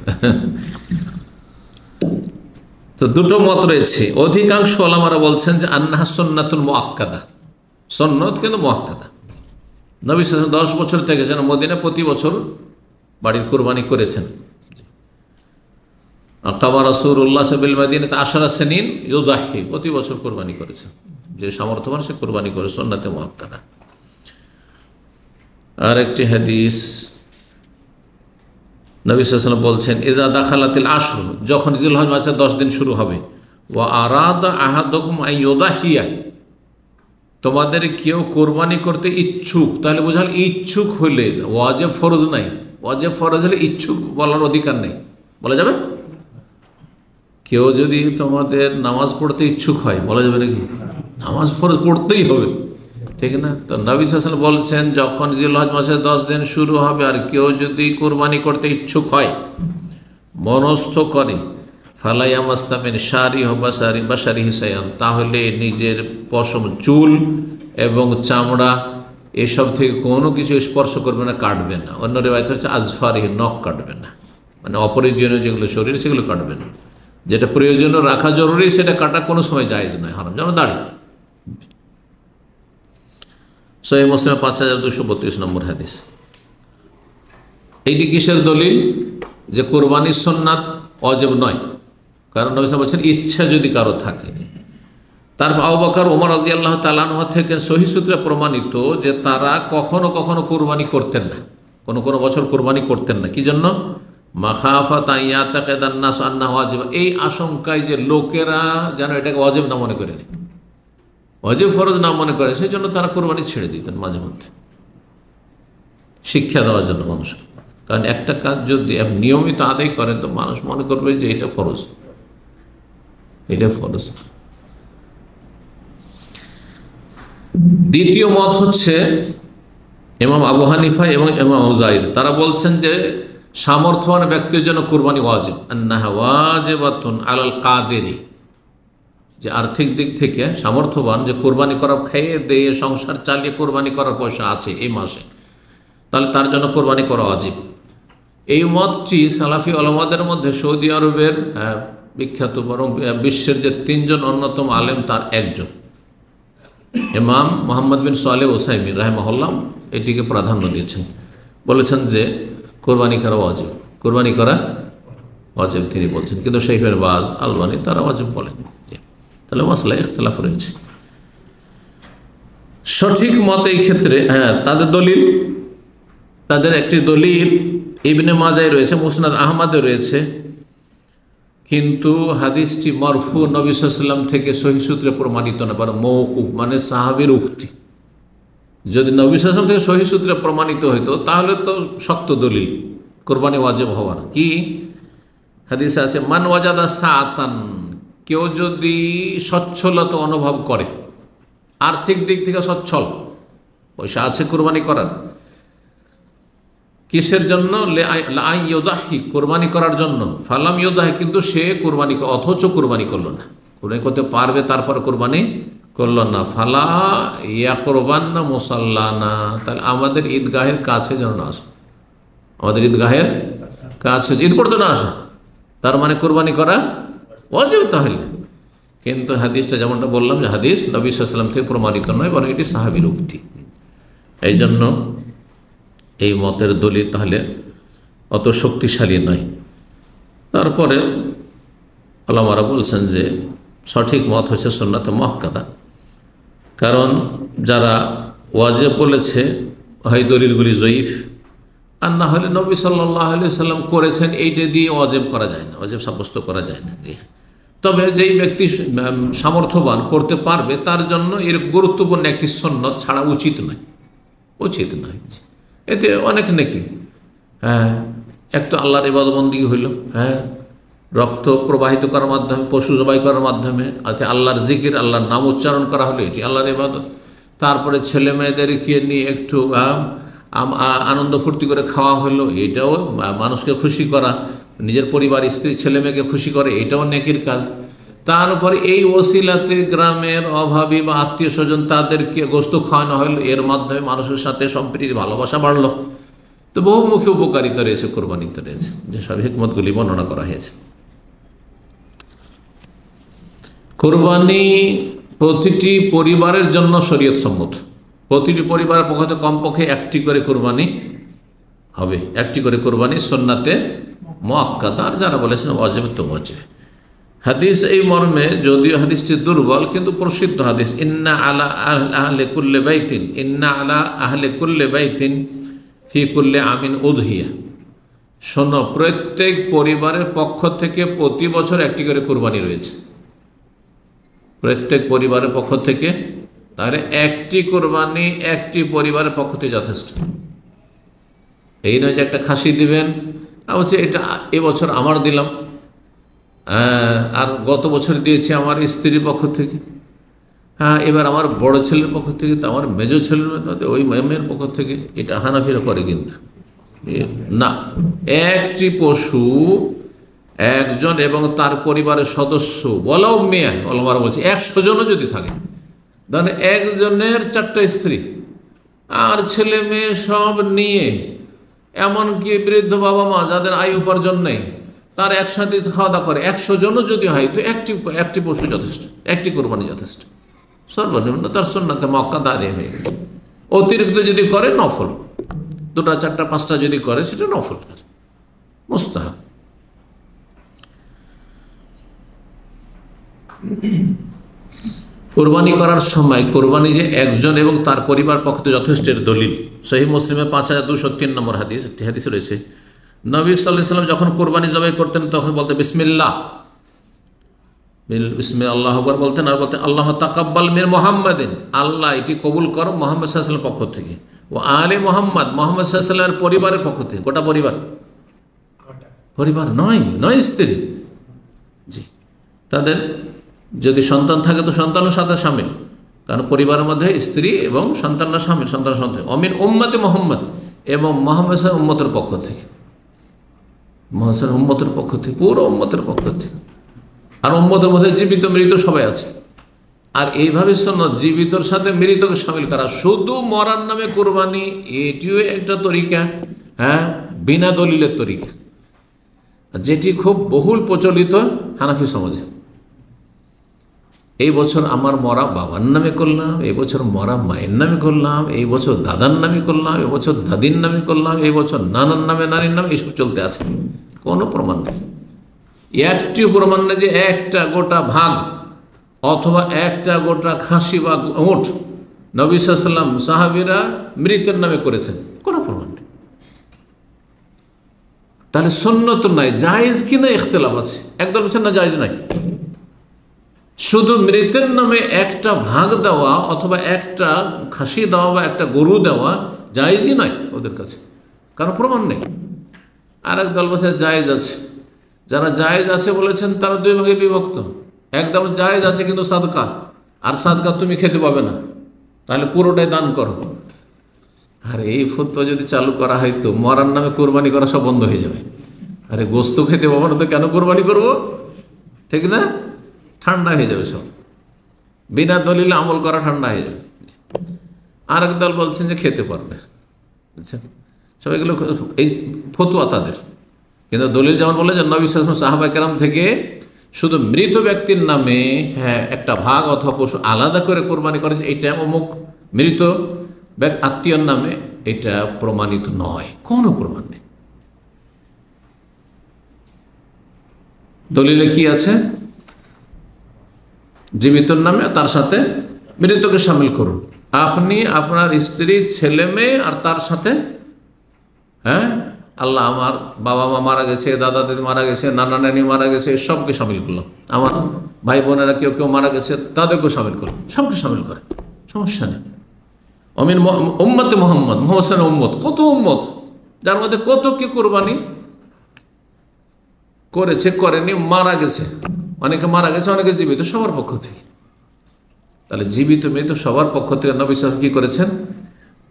তো দুটো মত রয়েছে। অধিকাংশ ওলামারা বলছেন যে আন্নাহা সুন্নাতুল মুআক্কাদা, সুন্নত কিন্তু মুআক্কাদা। নবী সাল্লাল্লাহু আলাইহি ওয়াসাল্লাম 10 বছর থেকেছেন মদিনা, প্রতি বছর বাড়ির কুরবানি করেছেন। আকাবা রাসূলুল্লাহ বিল মাদিনাতি 10 সিনিন ইউদাহি, প্রতি বছর কুরবানি করেছেন। যে সামর্থ্যবান সে কুরবানি করে, সুন্নাতে মুআক্কাদা। আর একটি হাদিস নবী সাল্লাল্লাহু আলাইহি ওয়াসাল্লাম বলছেন, ইজা দাখালাতিল আশর, যখন জিলহজ মাসের 10 দিন শুরু হবে, ওয়া আরাদা আহাদুকুম আন ইউদাহিয়া, তোমাদের কেউ কোরবানি করতে ইচ্ছুক, তাহলে বোঝাল ইচ্ছুক হলে, ওয়াজিব ফরজ নাই। ওয়াজিব ফরজ হলে ইচ্ছুক বলার অধিকার নেই, বলা যাবে? কেউ যদি তোমাদের নামাজ পড়তে ইচ্ছুক হয়, বলা যাবে নাকি? নামাজ ফরজ পড়তেই হবে, ঠিক না? তো নবী সাল্লাল্লাহু আলাইহি ওয়াসাল্লাম বলছেন, যখন জিলহজ মাসের 10 দিন শুরু হবে আর কেউ যদি কোরবানি করতে ইচ্ছুক হয়, মনস্থ করে, ফালাইয়ামাসসা মিন শারি বাশারি হিসায়ান, তাহলে নিজের পশম, চুল এবং চামড়া এসব থেকে কোনো কিছু স্পর্শ করবে না, কাটবে না। অন্য রিওয়ায়াত হচ্ছে আজফারি, নখ কাটবে না, মানে অপ্রয়োজনীয় যেগুলো শরীর সেগুলো কাটবে না। যেটা প্রয়োজনীয় রাখা জরুরি সেটা কাটা কোনো সময় জায়েজ নয়, হারাম, যেমন দাড়ি। সহিহ মুসলিম 5232 নম্বর হাদিস। এইটি কিসের দলিল? যে কোরবানির সুন্নাত ওয়াজিব নয়, কারণ নবী সাল্লাল্লাহু আলাইহি ওয়াসাল্লাম বলছেন ইচ্ছা যদি কারো থাকে। তারপর আবু বকর, ওমর রাদিয়াল্লাহু তাআলা আনহু থেকে সহিহ সূত্রে প্রমাণিত যে তারা কখনো কখনো কোরবানি করতেন না, কোনো কোনো বছর কোরবানি করতেন না। কি জন্য? মাখাফাত আইয়াতাকাদান নাস আন্নাহু ওয়াজিব, এই আশঙ্কায় যে লোকেরা যেন এটাকে ওয়াজিব না মনে করে, ওয়াজিব ফরজ না মনে করে, সেই জন্য তারা কোরবানি ছেড়ে দিতেন মাঝে মধ্যে, শিক্ষা দেওয়ার জন্য মানুষকে। কারণ একটা কাজ যদি নিয়মিত আদায় করেন তো মানুষ মনে করবে যে এটা ফরজ, এটা ফরজ। দ্বিতীয় মত হচ্ছে ইমাম আবু হানিফা এবং ইমাম উজাইর, তারা বলছেন যে সামর্থ্যবান ব্যক্তির জন্য কোরবানি ওয়াজিব, আন্নাহা ওয়াজিবাতুন আলাল কাদিরি, যে আর্থিক দিক থেকে সামর্থ্যবান, যে কোরবানি করা, খেয়ে দিয়ে সংসার চালিয়ে কোরবানি করার পয়সা আছে এই মাসে, তাহলে তার জন্য কোরবানি করা ওয়াজিব। এই মতটি সালাফি উলামাদের মধ্যে সৌদি আরবের বিখ্যাত, বরং বিশ্বের যে 3 জন অন্যতম আলেম তার একজন, ইমাম মুহাম্মদ বিন সালেহ উসাইমিন রাহিমাহুল্লাহ, এটিকে প্রাধান্য দিয়েছেন। বলেছেন যে কোরবানি করা ওয়াজিব, কোরবানি করা ওয়াজিব তিনি বলছেন, কিন্তু শাইখ ইবনে বাজ, আলবানী তারা ওয়াজিব বলেন। তাহলে মাসলা ইখতিলাফ রয়েছে। সঠিক মত এই ক্ষেত্রে, তাদের দলিল, তাদের একটি দলিল ইবনে মাজায় রয়েছে, মুসনাদ আহমদে রয়েছে, কিন্তু হাদিসটি মারফু, নবী সাল্লাল্লাহু আলাইহি ওয়াসাল্লাম থেকে সহিহ সূত্রে প্রমাণিত না, বরং মওকুফ, মানে সাহাবীর উক্তি। যদি নবী সাল্লাল্লাহু আলাইহি ওয়াসাল্লাম থেকে সহিহ সূত্রে প্রমাণিত হইতো তাহলে তো শক্ত দলিল কোরবানি ওয়াজিব হওয়ার। কি হাদিসে আছে, মান ওয়াজাদা সাআতান, কেউ যদি সচ্ছলতা অনুভব করে, আর্থিক দিক থেকে সচ্ছল, পয়সা আছে কোরবানি করার, কিসের জন্য? লা ইউদাহি, কোরবানি করার জন্য। ফালাম ইউদাহি, কিন্তু সে কোরবানি, অথচ কোরবানি করলো না, কোরবানি করতে পারবে তারপর কোরবানি করলো না। ফালা ইয়াকরবান্না মুসাল্লানা, তাহলে আমাদের ঈদগাহের কাছে যেন না আসে, আমাদের ঈদগাহের কাছে ঈদ পড়তে না আসে, তার মানে কোরবানি করা ওয়াজিব তাহলে। কিন্তু হাদিসটা যেমনটা বললাম যে হাদিস নবী সাল্লাল্লাহু আলাইহি ওয়াসাল্লাম থেকে প্রমাণিত নয়, বরং এটি সাহাবীর উক্তি। এই জন্য এই মতের দলিল তাহলে অত শক্তিশালী নয়। তারপরে ওলামারা বলছেন যে সঠিক মত হচ্ছে সুন্নাতে মুআক্কাদা, কারণ যারা ওয়াজিব বলেছে হয় দলিলগুলি জয়ীফ, আর না হলে নবী সাল্লাল্লাহু আলাইহি ওয়াসাল্লাম করেছেন, এইটা দিয়ে ওয়াজিব করা যায় না, ওয়াজিব সাব্যস্ত করা যায় না। জি, তবে যেই ব্যক্তি সামর্থ্যবান করতে পারবে তার জন্য এর গুরুত্বপূর্ণ একটি সুন্নত ছাড়া উচিত নয়, উচিত নয়। এতে অনেক নেকি, এক তো আল্লাহর ইবাদতবন্দি হইল, রক্ত প্রবাহিত করার মাধ্যমে, পশু জবাই করার মাধ্যমে, আল্লাহর জিকির, আল্লাহর নাম উচ্চারণ করা হলো, এটি আল্লাহর ইবাদত। তারপরে ছেলে মেয়েদেরকে নিয়ে একটু আনন্দ ফুর্তি করে খাওয়া হলো, এটাও মানুষকে খুশি করা, নিজের পরিবার, স্ত্রী, ছেলে মেয়েকে খুশি করে, এটাও নেকির কাজ। তারপরে এই ওসিলাতে গ্রামের অভাবী বা আত্মীয় স্বজন তাদেরকে গোশত খাওয়ানো হলো, এর মাধ্যমে মানুষের সাথে সম্প্রীতি, ভালোবাসা বাড়লো। তো বহুমুখী উপকারিতা রয়েছে, কোরবানিতে রয়েছে, যেসব হিকমতগুলি বর্ণনা করা হয়েছে। কোরবানি প্রতিটি পরিবারের জন্য শরীয়ত সম্মত। প্রতিটি পরিবারের পক্ষ থেকে কমপক্ষে একটি করে কোরবানি হবে, একটি করে কোরবানি সুন্নাতে মুআক্কাদা, আর যারা বলেছেন ওয়াজিব তো ওয়াজিব। হাদিস এই মর্মে, যদিও হাদিসটি দুর্বল কিন্তু প্রসিদ্ধ হাদিস, ইন্না আলা আহলে কুল্লে বাইতিন, ইন্না আলা আহলে কুল্লে বাইতিন ফি কুল্লে আমিন উদহিয়া। শোনো, প্রত্যেক পরিবারের পক্ষ থেকে প্রতি বছর একটি করে কোরবানি রয়েছে। প্রত্যেক পরিবারের পক্ষ থেকে, তাহলে একটি কোরবানি একটি পরিবারের পক্ষ থেকে যথেষ্ট। এই নয় যে একটা খাসি দিবেন, বলছে এটা এবছর আমার দিলাম, আর গত বছর দিয়েছি আমার স্ত্রীর পক্ষ থেকে, হ্যাঁ এবার আমার বড় ছেলের পক্ষ থেকে, তো আমার মেজো ছেলের ওই মেয়ের পক্ষ থেকে। এটা হানাফিরা করে কিন্তু না। একটি পশু একজন এবং তার পরিবারের সদস্য বলাও মেয়ে, ওলামারা বলছে 100 জনও যদি থাকে, ধরেন একজনের 4টা স্ত্রী আর ছেলে মেয়ে সব নিয়ে, এমনকি বৃদ্ধ বাবা মা যাদের আয় উপার্জন নেই, তার একসাথে খাওয়া দাওয়া করে 100 জনও যদি হয়, তো একটি পশু যথেষ্ট, একটি কোরবানি যথেষ্ট। সর্বনিম্ন তার সুন্নাতে মুআক্কাদা আদায় হয়ে গেছে। অতিরিক্ত যদি করে নফল, 2টা 4টা 5টা যদি করে সেটা নফল, মুস্তাহাব। কোরবানি করার সময় কোরবানি যে একজন এবং তার পরিবার পক্ষে যথেষ্টের দলিল সহিহ মুসলিমে 5203 নম্বর হাদিস, একটি হাদিস রয়েছে। নবী সাল্লাল্লাহু আলাইহি ওয়াসাল্লাম যখন কোরবানি জবাই করতেন তখন বলতেন বিসমিল্লাহ, বিসমিল্লাহ আল্লাহু আকবার বলতেন, আর বলতেন আল্লাহ তাকাব্বাল মিন মুহাম্মাদিন, আল্লাহ এটি কবুল করো মুহাম্মদ সাল্লাল্লাহু আলাইহি ওয়াসাল্লামের পক্ষ থেকে, ও আলে মুহাম্মদ, মুহাম্মদ সাল্লাল্লাহু আলাইহি ওয়াসাল্লামের পরিবারের পক্ষ থেকে। গোটা পরিবার নয় স্ত্রী, জি। তাদের যদি সন্তান থাকে তো সন্তানের সাথে শামিল, কারণ পরিবারের মধ্যে স্ত্রী এবং সন্তানরা শামিল, সন্তান অমিন উম্মতে মোহাম্মদ, এবং মোহাম্মদ উম্মতের পক্ষ থেকে, মোহাম্মদ উম্মতের পক্ষ থেকে, পুরো উম্মতের পক্ষ থেকে। আর উম্মতের মধ্যে জীবিত মৃত সবাই আছে। আর এইভাবে সুন্নাত জীবিতর সাথে মৃতকে শামিল করা, শুধু মরার নামে কোরবানি, এটিও একটা তরিকা, হ্যাঁ, বিনা দলিলের তরিকা, যেটি খুব বহুল প্রচলিত হানাফি সমাজে। এই বছর আমার মরা বাবার নামে করলাম, এই বছর মরা মায়ের নামে করলাম, এই বছর দাদার নামে করলাম, এই বছর দাদির নামে করলাম, এই বছর নানার নামে নারীর নামে, এইসব চলতে আছে। কোনো প্রমাণ নেই, একটিও প্রমাণ নেই যে একটা গোটা ভাগ অথবা একটা গোটা খাসি বা উট নবী সাল্লাল্লাহু আলাইহি ওয়াসাল্লাম সাহাবীরা মৃতের নামে করেছেন, কোনো প্রমাণ নেই। তাহলে সুন্নত নাই, জায়েজ কিনা ইখতিলাফ আছে। একদল বলছেন না জায়েজ নাই, শুধু মৃতের নামে একটা ভাগ দেওয়া অথবা একটা খাসি দেওয়া বা একটা গরু দেওয়া জায়েজই নয় ওদের কাছে, কারণ প্রমাণ নেই। আর এক দল বলছে জায়েজ আছে। যারা জায়েজ আছে বলেছেন তারা 2 ভাগে বিভক্ত। একদম জায়েজ আছে কিন্তু সাদকা, আর সাদকা তুমি খেতে পাবে না, তাহলে পুরোটাই দান করো। আর এই ফতোয়া যদি চালু করা হয় তো মরার নামে কোরবানি করা সব বন্ধ হয়ে যাবে। আরে গোস্ত খেতে পাবো না তো কেন কোরবানি করবো, ঠিক না? ঠান্ডা হয়ে যাবে সব, বিনা দলিলে আমল করা ঠান্ডা হয়ে যাবে। আর এক দল বলছেন যে খেতে পারবে, বুঝছেন? সব এগুলো এই ফতোয়া তাদের, কিন্তু দলিল যেমন বলে যে নবী সাল্লাল্লাহু আলাইহি ওয়াসাল্লাম সাহাবা কেরাম থেকে শুধু মৃত ব্যক্তির নামে, হ্যাঁ, একটা ভাগ অথবা পশু আলাদা করে কোরবানি করে, এইটা অমুক মৃত আত্মীয়র নামে, এটা প্রমাণিত নয়, কোনো প্রমাণ নেই। দলিলে কি আছে? জীবিতর নামে তার সাথে মৃতকে শামিল করুন। আপনি আপনার স্ত্রী, ছেলে মেয়ে আর তার সাথে, হ্যাঁ, আল্লাহ আমার বাবা মা মারা গেছে, দাদা দাদি মারা গেছে, নানা নানি মারা গেছে, সবকে শামিল করলাম। আমার ভাই বোনেরা কেউ মারা গেছে, তাদেরকেও শামিল করলাম, সবকে শামিল করে, সমস্যা নেই। অমিন উম্মতে মোহাম্মদ, মোহাম্মদ সাল্লাল্লাহু উম্মত, কত উম্মত, যার মধ্যে কত কি কোরবানি করেছে, করেনি, মারা গেছে, অনেকে মারা গেছে, অনেকে জীবিত, সবার পক্ষ থেকে। তাহলে জীবিত মৃত সবার পক্ষ থেকে নবী সাল্লাল্লাহু আলাইহি ওয়াসাল্লাম কি করেছেন?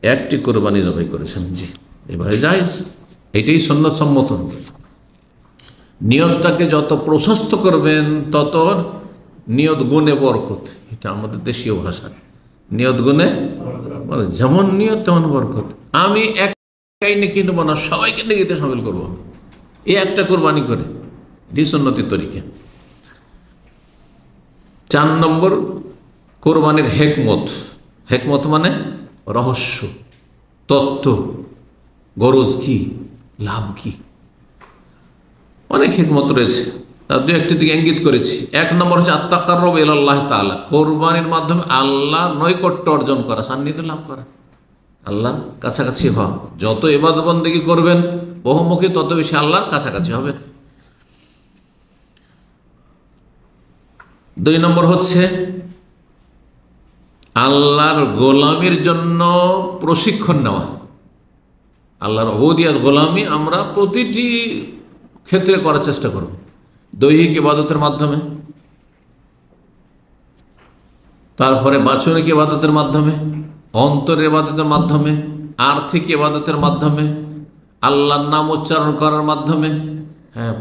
একটি কোরবানি জবাই করেছেন। জি, এভাবে জায়েজ, এটাই সুন্নাত সম্মত। নিয়তটাকে যত প্রশস্ত করবেন তত নিয়ত গুণে বরকত, এটা আমাদের দেশীয় ভাষা। নিয়ত গুণে, মানে যেমন নিয়ত তেমন বরকত। আমি একাই নেকি নেব না, সবাইকে নেকিতে শামিল করবো, এই একটা কোরবানি করে, এটি সুন্নতের তরিকা। 4 নম্বর কোরবানির হেকমত। হেকমত মানে রহস্য, তত্ত্ব, গরজ কি, লাভ কি, অনেক হিকমত রয়েছে। তার দু একটি দিকে ইঙ্গিত করেছি। 1 নম্বর হচ্ছে আত্তাকাররুব ইলাল্লাহ তাআলা, কোরবানির মাধ্যমে আল্লাহ নৈকট্য অর্জন করা, সান্নিধ্য লাভ করা, আল্লাহর কাছাকাছি হওয়া। যত ইবাদত বন্দেগী করবেন বহুমুখী, তত বেশি আল্লাহর কাছাকাছি হবেন। 2 নম্বর হচ্ছে আল্লাহর গোলামির জন্য প্রশিক্ষণ নেওয়া। আল্লাহর উবুদিয়ত, গোলামি আমরা প্রতিটি ক্ষেত্রে করার চেষ্টা করব। দৈহিক ইবাদতের মাধ্যমে, তারপরে বাচনিক ইবাদতের মাধ্যমে, অন্তরের ইবাদতের মাধ্যমে, আর্থিক ইবাদতের মাধ্যমে, আল্লাহর নাম উচ্চারণ করার মাধ্যমে, হ্যাঁ,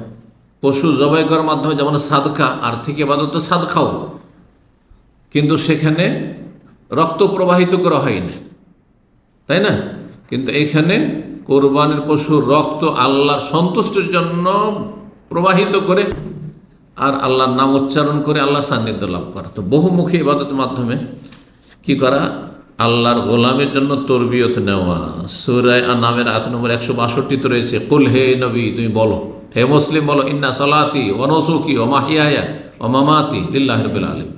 পশু জবাই করার মাধ্যমে, যেমন সাদকা, আর্থিক ইবাদত তো সাদকাও, কিন্তু সেখানে রক্ত প্রবাহিত করা হয় না, তাই না? কিন্তু এখানে কোরবানির পশুর রক্ত আল্লাহর সন্তুষ্টির জন্য প্রবাহিত করে আর আল্লাহর নাম উচ্চারণ করে আল্লাহর সান্নিধ্য লাভ করা। তো বহুমুখী ইবাদতের মাধ্যমে কি করা? আল্লাহর গোলামের জন্য তরবিয়ত নেওয়া। সূরা আন-নামের আয়াত নম্বর 162 রয়েছে, কুল হে নবী তুমি বলো, হে মুসলিম বলো, ইন্না সালাতি ওয়া নুসুকি ওয়া মাহইয়ায়া ওয়া মামাতি লিল্লাহি রাব্বিল আলামিন,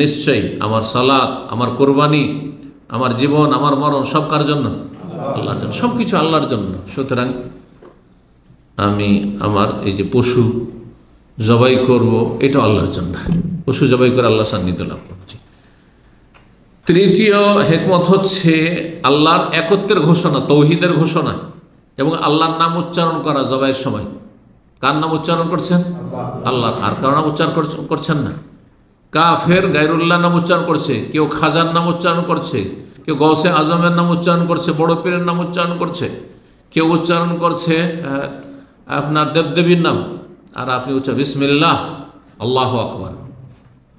নিশ্চয়ই আমার সালাত, আমার কোরবানি, আমার জীবন, আমার মরণ সব কার জন্য? আল্লাহর জন্য, সব কিছু আল্লাহর জন্য। সুতরাং আমি আমার এই যে পশু জবাই করব, এটা আল্লাহর জন্য, পশু জবাই করে আল্লাহ সান্নিধ্য লাভ করছি। 3য় হেকমত হচ্ছে আল্লাহর একত্বের ঘোষণা, তৌহিদের ঘোষণা এবং আল্লাহর নাম উচ্চারণ করা জবাইয়ের সময়। কার নাম উচ্চারণ করছেন? আল্লাহর। আর কার নাম উচ্চারণ করছেন না? কাফের গায়রুল্লাহ নাম উচ্চারণ করছে, কেউ খাজার নাম উচ্চারণ করছে, কেউ গৌসে আজমের নাম উচ্চারণ করছে, বড় পীরের নাম উচ্চারণ করছে, কেউ উচ্চারণ করছে আপনার দেবদেবীর নাম, আর আপনি উচ্চারণ বিসমিল্লাহ আল্লাহু আকবার,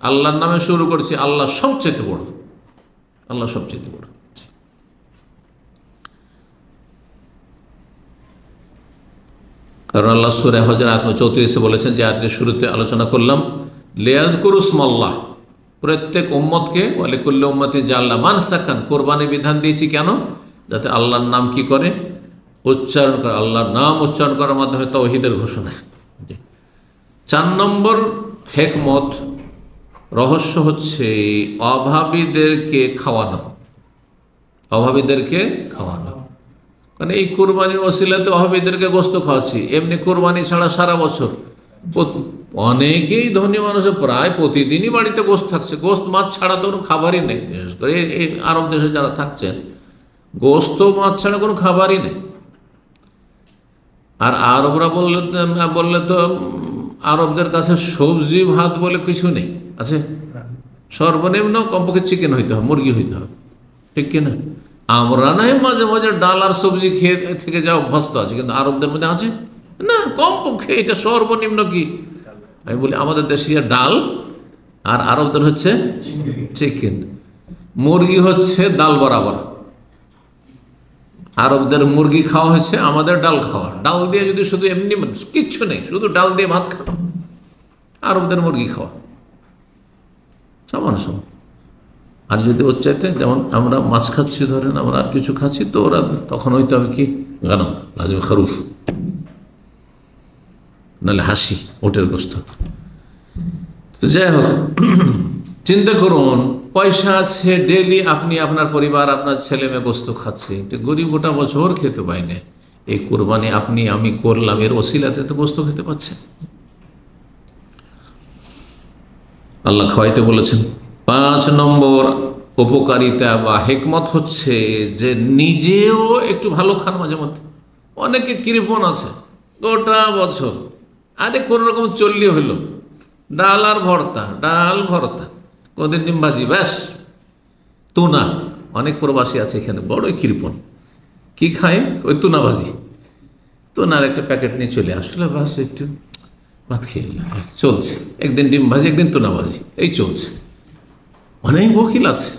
আল্লাহর নামে শুরু করছি। আল্লাহ সবচেয়ে বড়, আল্লাহ সবচেয়ে বড়। কারণ আল্লাহ সূরা হজের আয়াত 34 বলেছেন, যে আয়াতের শুরুতে আলোচনা করলাম, লিয়াযকুরু ইসমাল্লাহ, প্রত্যেক উম্মতকে ওয়ালিকুল্লি উম্মাতিন জাআলনা মানসাকান, কোরবানি বিধান দিয়েছি কেন? যাতে আল্লাহর নাম কি করে? উচ্চারণ করে। আল্লাহর নাম উচ্চারণ করার মাধ্যমে তাওহীদের ঘোষণা। 4 নম্বর হেকমত, রহস্য হচ্ছে অভাবীদেরকে খাওয়ানো, অভাবীদেরকে খাওয়ানো। মানে এই কোরবানির ওসিলাতে অভাবীদেরকে গোস্ত খাওয়াচ্ছি। এমনি কোরবানি ছাড়া সারা বছর অনেকেই ধনী মানুষের প্রায় প্রতিদিনই বাড়িতে গোস্ত থাকছে, গোস্ত মাছ ছাড়া তো কোনো খাবারই নেই। বিশেষ করে এই আরব দেশে যারা থাকছেন, গোস্ত মাছ ছাড়া কোনো খাবারই নেই। আর আরবরা বললে তো আরবদের কাছে সবজি ভাত বলে কিছু নেই, আছে? সর্বনিম্ন কমপক্ষে চিকেন হইতে হবে, মুরগি হইতে হবে, ঠিক কিনা? আমরা নয় মাঝে মাঝে ডাল আর সবজি খেয়ে থেকে যা অভ্যস্ত আছে, কিন্তু আরবদের মধ্যে আছে না, কমপক্ষে এটা সর্বনিম্ন। কি আমি বলি, আমাদের দেশে ডাল আর আরবদের হচ্ছে চিকেন, মুরগি হচ্ছে ডাল বরাবর। আরবদের মুরগি খাওয়া হয়েছে, আমাদের ডাল খাওয়া। ডাল দিয়ে যদি শুধু এমনি কিচ্ছু নেই, শুধু ডাল দিয়ে ভাত খাওয়া, আরবদের মুরগি খাওয়া সমান সমান। আর যদি ওর চাইতে, যেমন আমরা মাছ খাচ্ছি, ধরেন আমরা আর কিছু খাচ্ছি, তো ওরা তখন হইতে হবে কি গানম, লাজিম খারুফ, নাহলে হাসি, ওটের গোস্ত। তো যাই হোক, চিন্তা করুন, পয়সা আছে, ডেলি আপনি আপনার পরিবার, আপনার ছেলে মেয়ে গোস্ত খাচ্ছে, গরিব গোটা বছর খেতে পায় না। এই কোরবানি আপনি আমি করলাম, এর ওসিলাতে তো গোস্ত খেতে পাচ্ছে। আল্লাহ খাওয়াইতে বলেছেন। 5 নম্বর উপকারিতা বা হেকমত হচ্ছে যে নিজেও একটু ভালো খান মাঝে মধ্যে। অনেকে কৃপণ আছে, গোটা বছর আরে কোনো রকম চললি হইল, ডাল আর ভর্তা, ডাল ভর্তা, কোনদিন ডিম ভাজি, ব্যাস। তুনা, অনেক প্রবাসী আছে এখানে, বড়ই কৃপণ, কি খায়? ওই তুনা ভাজি, তুনার একটা প্যাকেট নিয়ে চলে আসলে, ব্যাস একটু ভাত খেয়ে চলছে। একদিন ডিম ভাজি, একদিন তুনা ভাজি, এই চলছে। অনেক বকিল আছে।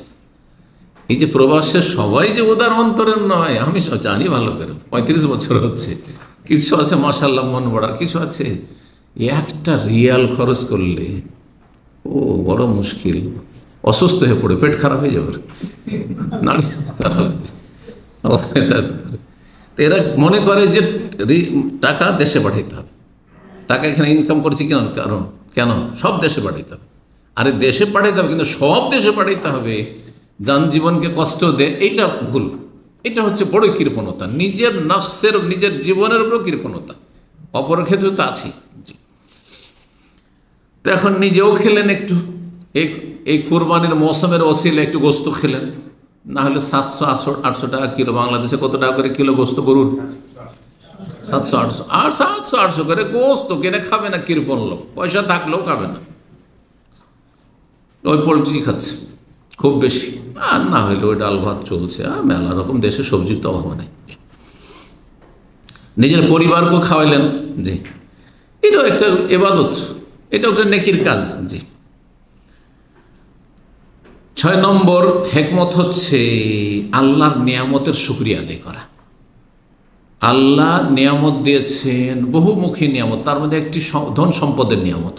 এই যে প্রবাসের সবাই যে উদার অন্তরের নয়, আমি জানি ভালো করে, 35 বছর হচ্ছে। কিছু আছে মাশাআল্লাহ মন বড়ার, কিছু আছে একটা রিয়াল খরচ করলে ও বড় মুশকিল, অসুস্থ হয়ে পড়ে, পেট খারাপ হয়ে যাবে, নাড়ি খারাপ হয়ে যাবে। আল্লাহ হেদায়েত করে। এরা মনে করে যে টাকা দেশে পাঠাইতে হবে, টাকা এখানে ইনকাম করছি কেন সব দেশে পাঠাইতে হবে। আরে দেশে পাঠাইতে হবে, কিন্তু সব দেশে পাঠাইতে হবে, জীবনকে কষ্ট দেয়, এইটা ভুল। এটা হচ্ছে বড় কৃপণতা, নিজের নফসের নিজের জীবনের উপর কৃপণতা। অপরের ক্ষেত্রে তো আছে। তো এখন নিজেও খেলেন একটু, এই কোরবানির মৌসুমের ওসিলে একটু গোস্ত খেলেন, না হলে 700-800 টাকা কিলো। বাংলাদেশে কত টাকা করে কিলো গোস্ত গরুর? 700-800, আর 700-800 করে গোস্ত কিনে খাবে না কৃপণ লোক, পয়সা থাকলেও খাবে না, ওই পোলট্রি খাচ্ছে খুব বেশি, আর না হলে ওই ডাল ভাত চলছে। আর মেলা রকম দেশে সবজির তো অভাব নেই, নিজের পরিবারকেও খাওয়াইলেন। জি, এটাও একটা ইবাদত, এটাও একটা নেকির কাজ। জি। 6 নম্বর হিকমত হচ্ছে আল্লাহর নিয়ামতের শুকরিয়া আদায় করা। আল্লাহ নিয়ামত দিয়েছেন, বহুমুখী নিয়ামত, তার মধ্যে একটি ধন সম্পদের নিয়ামত।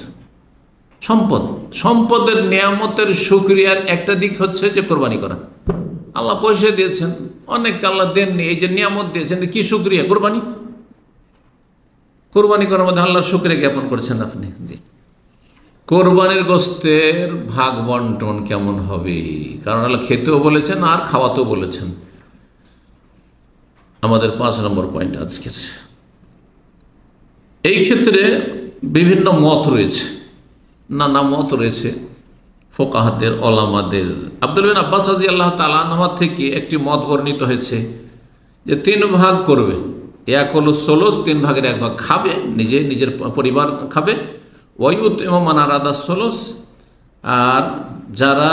সম্পদের নিয়ামতের শুকরিয়ার একটা দিক হচ্ছে যে কোরবানি করা। আল্লাহ পয়সা দিয়েছেন, অনেক আল্লাহ দেননি, এই যে নিয়ামত দিয়েছেন, কি শুকরিয়া? কোরবানি করার মধ্যে আল্লাহর শুকরিয়া জ্ঞাপন করছেন আপনি। জি। কোরবানির গোস্তের ভাগ বন্টন কেমন হবে? কারণ আল্লাহ খেতেও বলেছেন আর খাওয়াতেও বলেছেন। আমাদের 5 নম্বর পয়েন্ট আজকের। এই ক্ষেত্রে বিভিন্ন মত রয়েছে, নানা মত রয়েছে ফোকাহাদের, ওলামাদের। আব্দুল বিন আব্বাস রাদিয়াল্লাহু তাআলা আনহু থেকে একটি মত বর্ণিত হয়েছে যে 3 ভাগ করবে। এক হলো 16, 3 ভাগের 1 ভাগ খাবে, নিজের পরিবার খাবে। ওয়ায়ুত এবং মানারাদা 16, আর যারা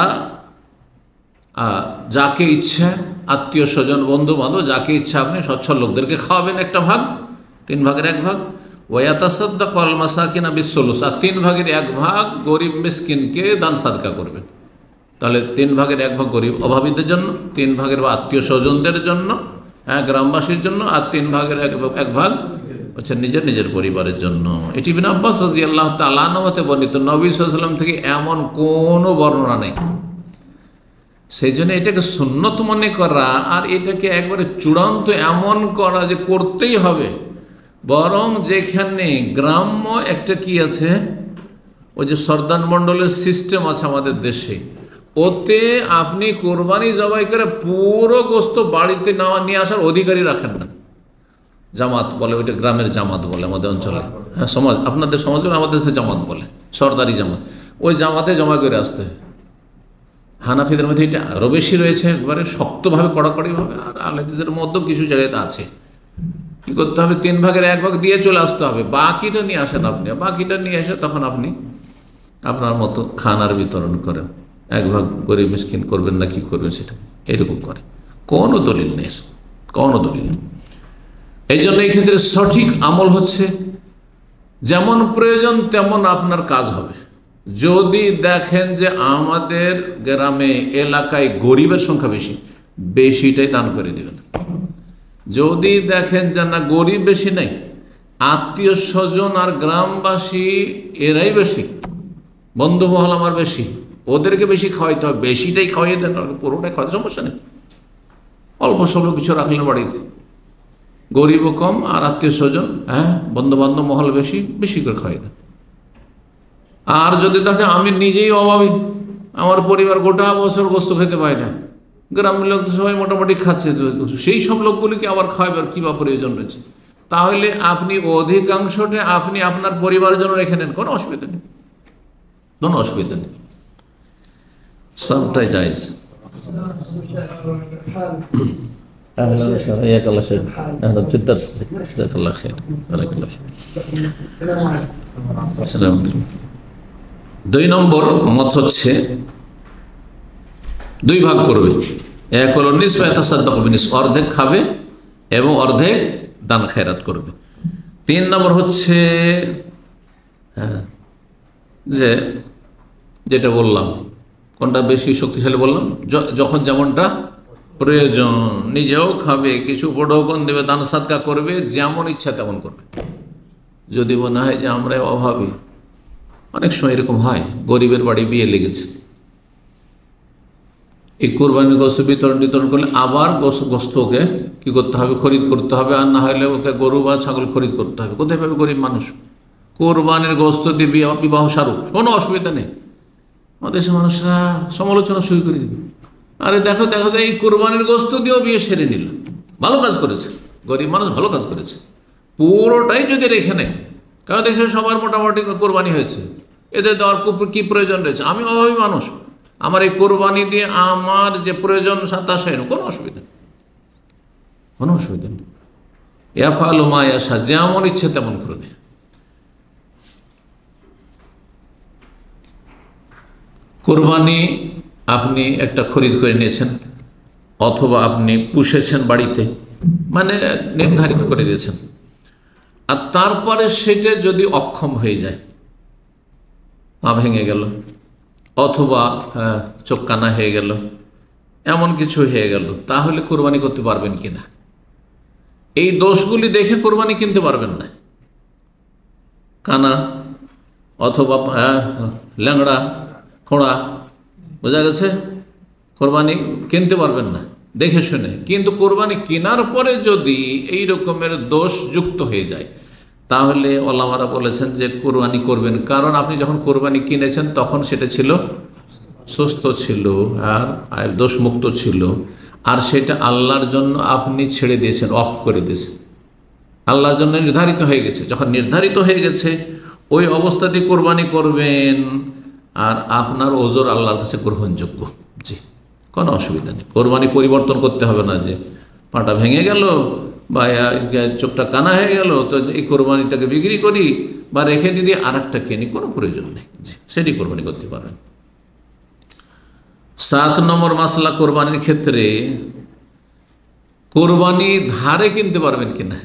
যাকে ইচ্ছা, আত্মীয় স্বজন বন্ধু বান্ধব যাকে ইচ্ছা আপনি সচ্ছল লোকদেরকে খাওয়াবেন 1 ভাগ, 3 ভাগের 1 ভাগ। ওয়াতাসাদ্দাকু আল মাসাকিনা বিস-সুলুস, আর 3 ভাগের 1 ভাগ গরিব মিসকিনকে দান সাদকা করবেন। তাহলে 3 ভাগের 1 ভাগ গরিব অভাবীদের জন্য, 3 ভাগের বা আত্মীয় স্বজনদের জন্য, গ্রামবাসীর জন্য, আর 3 ভাগের 1 ভাগ হচ্ছে নিজের পরিবারের জন্য। এটি ইবনে আব্বাস রাদিয়াল্লাহু তাআলা আনহুতে বর্ণিত, নবী সাল্লাল্লাহু আলাইহি ওয়াসাল্লাম থেকে এমন কোনো বর্ণনা নেই। সেই জন্য এটাকে সুন্নত মনে করা আর এটাকে একবারে চূড়ান্ত এমন করা যে করতেই হবে, বরং যেখানে গ্রাম্য একটা কি আছে, ওই যে সর্দার মণ্ডলের সিস্টেম আছে আমাদের দেশে, ওতে আপনি কোরবানি জবাই করে পুরো গোস্ত বাড়িতে নিয়ে আসার অধিকারী রাখেন না। জামাত বলে, ওইটা গ্রামের জামাত বলে আমাদের অঞ্চলে। হ্যাঁ, সমাজ, আপনাদের সমাজ বলে, আমাদের দেশে জামাত বলে, সরদারি জামাত। ওই জামাতে জমা করে আসতে হয়। হানাফিদের মধ্যে এটা আরও বেশি রয়েছে, একবারে শক্তভাবে কড়াকড়িভাবে। আর আহলেদিসের মধ্যেও কিছু জায়গাতে আছে। কী করতে হবে? 3 ভাগের 1 ভাগ দিয়ে চলে আসতে হবে, বাকিটা নিয়ে আসেন আপনি। বাকিটা নিয়ে এসে তখন আপনি আপনার মতো খানার বিতরণ করেন। 1 ভাগ গরিব মিসকিন করবেন না, কি করবেন সেটা এরকম করে। কোনো দলিল নেই, কোনো দলিল নেই। এই জন্য এই ক্ষেত্রে সঠিক আমল হচ্ছে যেমন প্রয়োজন তেমন আপনার কাজ হবে। যদি দেখেন যে আমাদের গ্রামে এলাকায় গরিবের সংখ্যা বেশিটাই দান করে দেবেন। যদি দেখেন যে না গরিব বেশি নেই, আত্মীয় স্বজন আর গ্রামবাসী এরাই বেশি, বন্ধু মহল আমার বেশি, ওদেরকে বেশি খাওয়াইতে হবে, বেশিটাই খাওয়াই দেন, পুরোটাই খাওয়াতে সমস্যা নেই। অল্প স্বল্প কিছু রাখলেন বাড়িতে, গরিবও কম আর আত্মীয় স্বজন, বন্ধু বান্ধব মহল বেশি করে খাওয়াই দেন। আর যদি দেখে আমি নিজেই অভাবী, আমার পরিবার গোটা বছর গোস্ত খেতে পায় না, গ্রামের লোক তো সবাই মোটামুটি খাচ্ছে, সেই সব লোকগুলিকে আবার খাওয়াবার কী বা প্রয়োজন রয়েছে, তাহলে আপনি অধিকাংশটা আপনি আপনার পরিবারের জন্য রেখে নেন, কোনো অসুবিধা নেই, কোনো অসুবিধা নেই, সবটাই জায়েজ। أهلا وسهلا، حياك الله شيخ، أهلا في الدرس، جزاك الله خير، بارك الله فيك. السلام عليكم. 2 নম্বর মত হচ্ছে 2 ভাগ করবে। এক হলো নিসফা ইয়াতাসাদ্দাকু বিনিসফ, অর্ধেক খাবে এবং অর্ধেক দান খেরাত করবে। 3 নম্বর হচ্ছে যেটা বললাম, কোনটা বেশি শক্তিশালী বললাম, যখন যেমনটা প্রয়োজন, নিজেও খাবে, কিছু বড়কন দেবে, দান সাদকা করবে, যেমন ইচ্ছা তেমন করবে। যদি মনে হয় যে আমরা অভাবী, অনেক সময় এরকম হয়, গরিবের বাড়ি বিয়ে লেগেছে, এই কোরবানির গোস্ত বিতরণ করলে আবার গোস্তকে কি করতে হবে, খরিদ করতে হবে, আর না হলে ওকে গরু বা ছাগল খরিদ করতে হবে। কোথায় পাবে গরিব মানুষ? কোরবানির গোস্ত দিয়ে বিবাহ সারুক, কোনো অসুবিধা নেই। আমাদের দেশের মানুষরা সমালোচনা শুরু করে দিবে, আরে দেখো দেখো এই কোরবানির গোস্ত দিয়েও বিয়ে সেরে নিল, ভালো কাজ করেছে, গরিব মানুষ ভালো কাজ করেছে। পুরোটাই যদি রেখে নেয়, কারণ দেখছে সবার মোটামুটি কোরবানি হয়েছে, এদের দেওয়ার কি প্রয়োজন রয়েছে? আমি অভাবী মানুষ, আমার এই কোরবানি দিয়ে আমার যে প্রয়োজন তা সেরে, কোনো অসুবিধা নেই, কোনো অসুবিধা নেই। ইয়াফআলু মা ইয়াশা, যেমন ইচ্ছে তেমন করবে। কোরবানি আপনি একটা খরিদ করে নিয়েছেন, অথবা আপনি পুষেছেন বাড়িতে, মানে নির্ধারিত করে দিয়েছেন, আর তারপরে সেটা যদি অক্ষম হয়ে যায়, পা ভেঙে গেল, অথবা চোখ কানা হয়ে গেল, এমন কিছু হয়ে গেল, তাহলে কোরবানি করতে পারবেন কিনা? এই দোষগুলি দেখে কোরবানি কিনতে পারবেন না। কানা অথবা ল্যাংড়া খোঁড়া, বোঝা গেছে, কোরবানি কিনতে পারবেন না দেখে শুনে। কিন্তু কোরবানি কেনার পরে যদি এই রকমের দোষ যুক্ত হয়ে যায়, তাহলে ওলামারা বলেছেন যে কোরবানি করবেন, কারণ আপনি যখন কোরবানি কিনেছেন তখন সেটা ছিল সুস্থ ছিল আর দোষমুক্ত ছিল, আর সেটা আল্লাহর জন্য আপনি ছেড়ে দিয়েছেন, অফ করে দিয়েছেন, আল্লাহর জন্য নির্ধারিত হয়ে গেছে। যখন নির্ধারিত হয়ে গেছে ওই অবস্থাতে কোরবানি করবেন, আর আপনার ওজর আল্লাহর কাছে গ্রহণযোগ্য। জি, কোনো অসুবিধা নেই। কোরবানি পরিবর্তন করতে হবে না, যে পাটা ভেঙে গেল বা চোখটা কানা হয়ে গেল তো এই কোরবানিটাকে বিক্রি করি বা রেখে দিদি আর একটা কিনি, কোনো প্রয়োজন নেই। জি, সেটি কোরবানি করতে পারবেন। 7 নম্বর মাসলা কোরবানির ক্ষেত্রে, কোরবানি ধারে কিনতে পারবেন কিনা।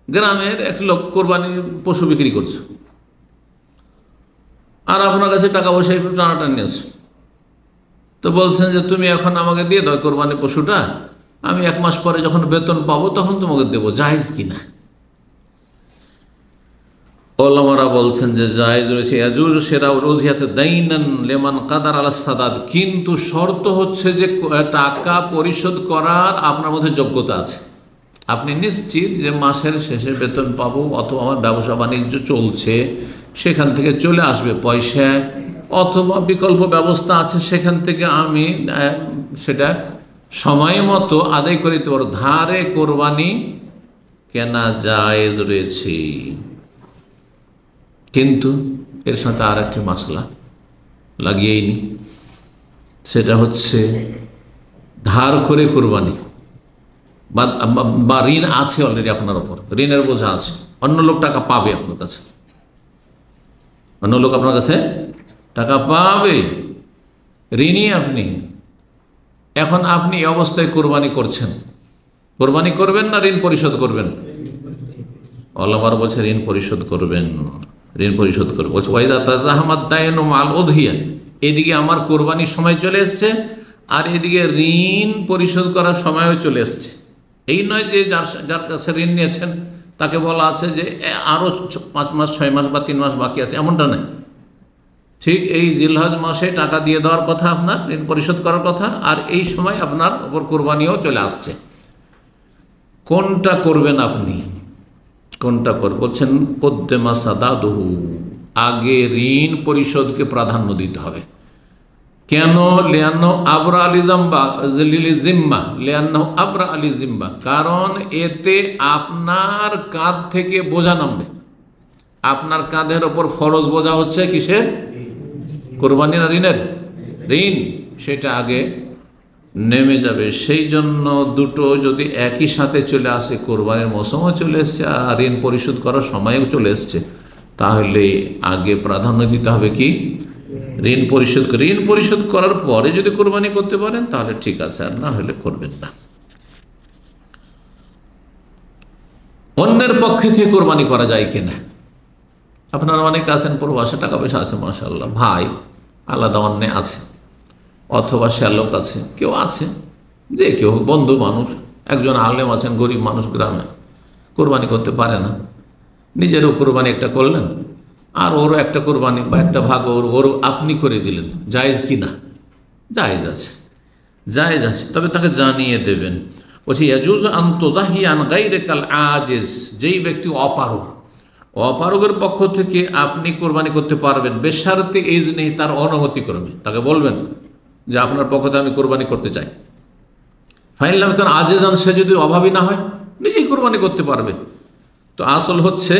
গ্রামের এক লোক কোরবানি পশু বিক্রি করছে, আর আপনার কাছে টাকা পয়সা একটু টানাটানি আছে, তো বলছেন যে তুমি এখন আমাকে দিয়ে দাও কোরবানি পশুটা, আমি 1 মাস পরে যখন বেতন পাবো তখন তোমাকে দেবো, জায়েজ কিনা? ওলামারা বলছেন যে জায়েজ রয়েছে। ইয়াজুজু শিরাউ রুজিয়াতে দাইনান লিমান কাদার আলা সাদাদ, কিন্তু শর্ত হচ্ছে যে টাকা পরিশোধ করার আপনার মধ্যে যোগ্যতা আছে, আপনি নিশ্চিত যে মাসের শেষে বেতন পাবো, অথবা আমার ব্যবসা বাণিজ্য চলছে সেখান থেকে চলে আসবে পয়সা, অথবা বিকল্প ব্যবস্থা আছে সেখান থেকে আমি সেটা সময় মতো আদায় করে দিতে পারবো। ধারে কোরবানি কেনা জায়েজ রয়েছে, কিন্তু এর সাথে আর একটি মাসলা লাগিয়েই নি, সেটা হচ্ছে ধার করে কোরবানি বা ঋণ আছে অলরেডি আপনার ওপর, ঋণের বোঝা আছে, অন্য লোক টাকা পাবে আপনার কাছে, অন্য লোক আপনার কাছে টাকা পাবে, ঋণই আপনি। এখন আপনি এই অবস্থায় কোরবানি করছেন, কোরবানি করবেন না ঋণ পরিশোধ করবেন? ওলামারা বলছে ঋণ পরিশোধ করবেন, ঋণ পরিশোধ করবেন। বলছে ওয়াইদা তাজাহামাদ দায়নু মাল উযহিয়া, এদিকে আমার কোরবানির সময় চলে এসছে, আর এদিকে ঋণ পরিশোধ করার সময়ও চলে এসছে। এই নয় যে যার কাছে ঋণ নিয়েছেন তাকে বলা আছে যে আরও 5 মাস 6 মাস বা 3 মাস বাকি আছে, এমনটা নয়। ঠিক এই জিলহজ মাসে টাকা দিয়ে দেওয়ার কথা, আপনার ঋণ পরিশোধ করার কথা, আর এই সময় আপনার ওপর কোরবানিও চলে আসছে। কোনটা করবেন আপনি, কোনটা করবেন? বলছেন কদ্দেমা সাদাদহু, আগে ঋণ পরিশোধকে প্রাধান্য দিতে হবে। কেন? লিয়ান্নাহু আবরা আলি জিম্মা, লিয়ান্নাহু আবরা আলি জিম্মা, কারণ এতে আপনার কাঁধ থেকে বোঝা নামবে। আপনার কাঁধের ওপর ফরজ বোঝা হচ্ছে কিসের? কোরবানি না ঋণের? ঋণ, সেটা আগে নেমে যাবে। সেই জন্য দুটো যদি একই সাথে চলে আসে, কোরবানির মৌসুমও চলে এসছে আর ঋণ পরিশোধ করার সময়ও চলে এসছে, তাহলে আগে প্রাধান্য দিতে হবে কি? ঋণ পরিশোধ। ঋণ পরিশোধ করার পরে যদি কোরবানি করতে পারেন তাহলে ঠিক আছে, আর না হলে করবেন না। অন্যের পক্ষে থেকে কোরবানি করা যায় কিনা? আপনারা অনেকে আছেন প্রবাসে, টাকা পয়সা আছে মাশাআল্লাহ, ভাই আলাদা অন্যে আছে, অথবা শ্যালক আছে, কেউ আছে, যে কেউ বন্ধু মানুষ, একজন আলেম আছেন, গরিব মানুষ গ্রামে কোরবানি করতে পারে না, নিজেরও কোরবানি একটা করলেন, আর ওরও একটা কোরবানি বা একটা ভাগ ওর আপনি করে দিলেন, জায়েজ কি না? জায়েজ আছে, জায়েজ আছে, তবে তাকে জানিয়ে দেবেন। বলছি ইয়াজুজ আন তুযাহি আন গায়রিকাল আজিজ, যেই ব্যক্তি অপারগ, অপারগের পক্ষ থেকে আপনি কোরবানি করতে পারবেন বেশারতে ইজনিহি, তার অনুমতি ক্রমে তাকে বলবেন যে আপনার পক্ষ থেকে আমি কোরবানি করতে চাই। ফাইন লাম ইয়াকুন আজিজান, সে যদি অভাবী না হয় নিজেই কোরবানি করতে পারবে। তো আসল হচ্ছে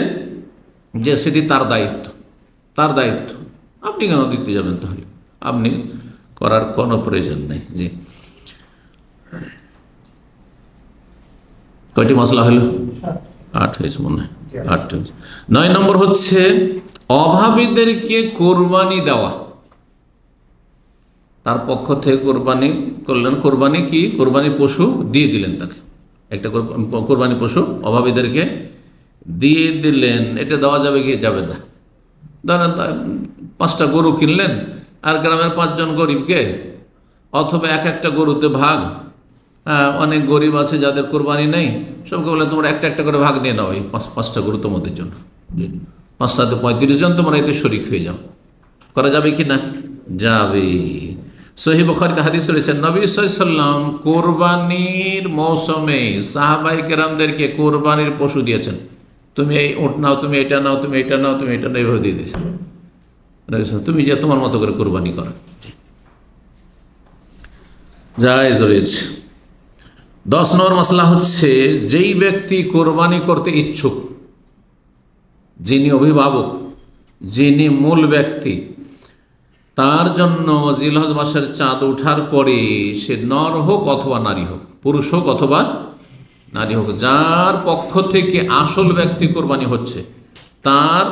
যে সেটি তার দায়িত্ব, তার দায়িত্ব, আপনি কেন দিতে যাবেন? তাহলে আপনি করার কোনো প্রয়োজন নেই। জি, কয়টি মশলা হলো? 8 হয়েছে মনে হয়, 8 হয়েছে। 9 নম্বর হচ্ছে অভাবীদেরকে কোরবানি দেওয়া। তার পক্ষ থেকে কোরবানি করলেন, কোরবানি কি? কোরবানি পশু দিয়ে দিলেন তাকে, একটা কোরবানি পশু অভাবীদেরকে দিয়ে দিলেন। এটা দেওয়া যাবে কি? যাবে না। ধরেন 5টা গরু কিনলেন আর গ্রামের 5 জন গরিবকে, অথবা একটা গরুতে ভাগ, অনেক গরিব আছে যাদের কোরবানি নেই, সবকে বলে তোমরা একটা একটা করে ভাগ নিয়ে নাও, এই 5টা গরু তোমাদের জন্য, 5 7 35 জন তোমরা এতে শরিক হয়ে যাও। করা যাবে কি না? যাবে। সহিহ বুখারীতে হাদিস রয়েছে, নবী সাল্লাল্লাহু আলাইহি ওয়াসাল্লাম কোরবানির মৌসুমে সাহাবায়ে কেরামদেরকে কোরবানির পশু দিয়েছেন। তুমি এই উট নাও, তুমি এটা নাও, তুমি এটা নাও, তুমি এটা নাও, এইভাবে দিয়ে দিয়েছেন। তুমি যে তোমার মতো করে কোরবানি করো, জায়েজ রয়েছে। 10 নম্বর মাসলা হচ্ছে যেই ব্যক্তি কোরবানি করতে ইচ্ছুক, যিনি অভিভাবক, যিনি মূল ব্যক্তি, তার জন্য জিলহজ মাসের চাঁদ ওঠার পরে সে নর হোক অথবা নারী হোক, পুরুষ হোক অথবা নারী হোক, যার পক্ষ থেকে আসল ব্যক্তি কোরবানি হচ্ছে, তার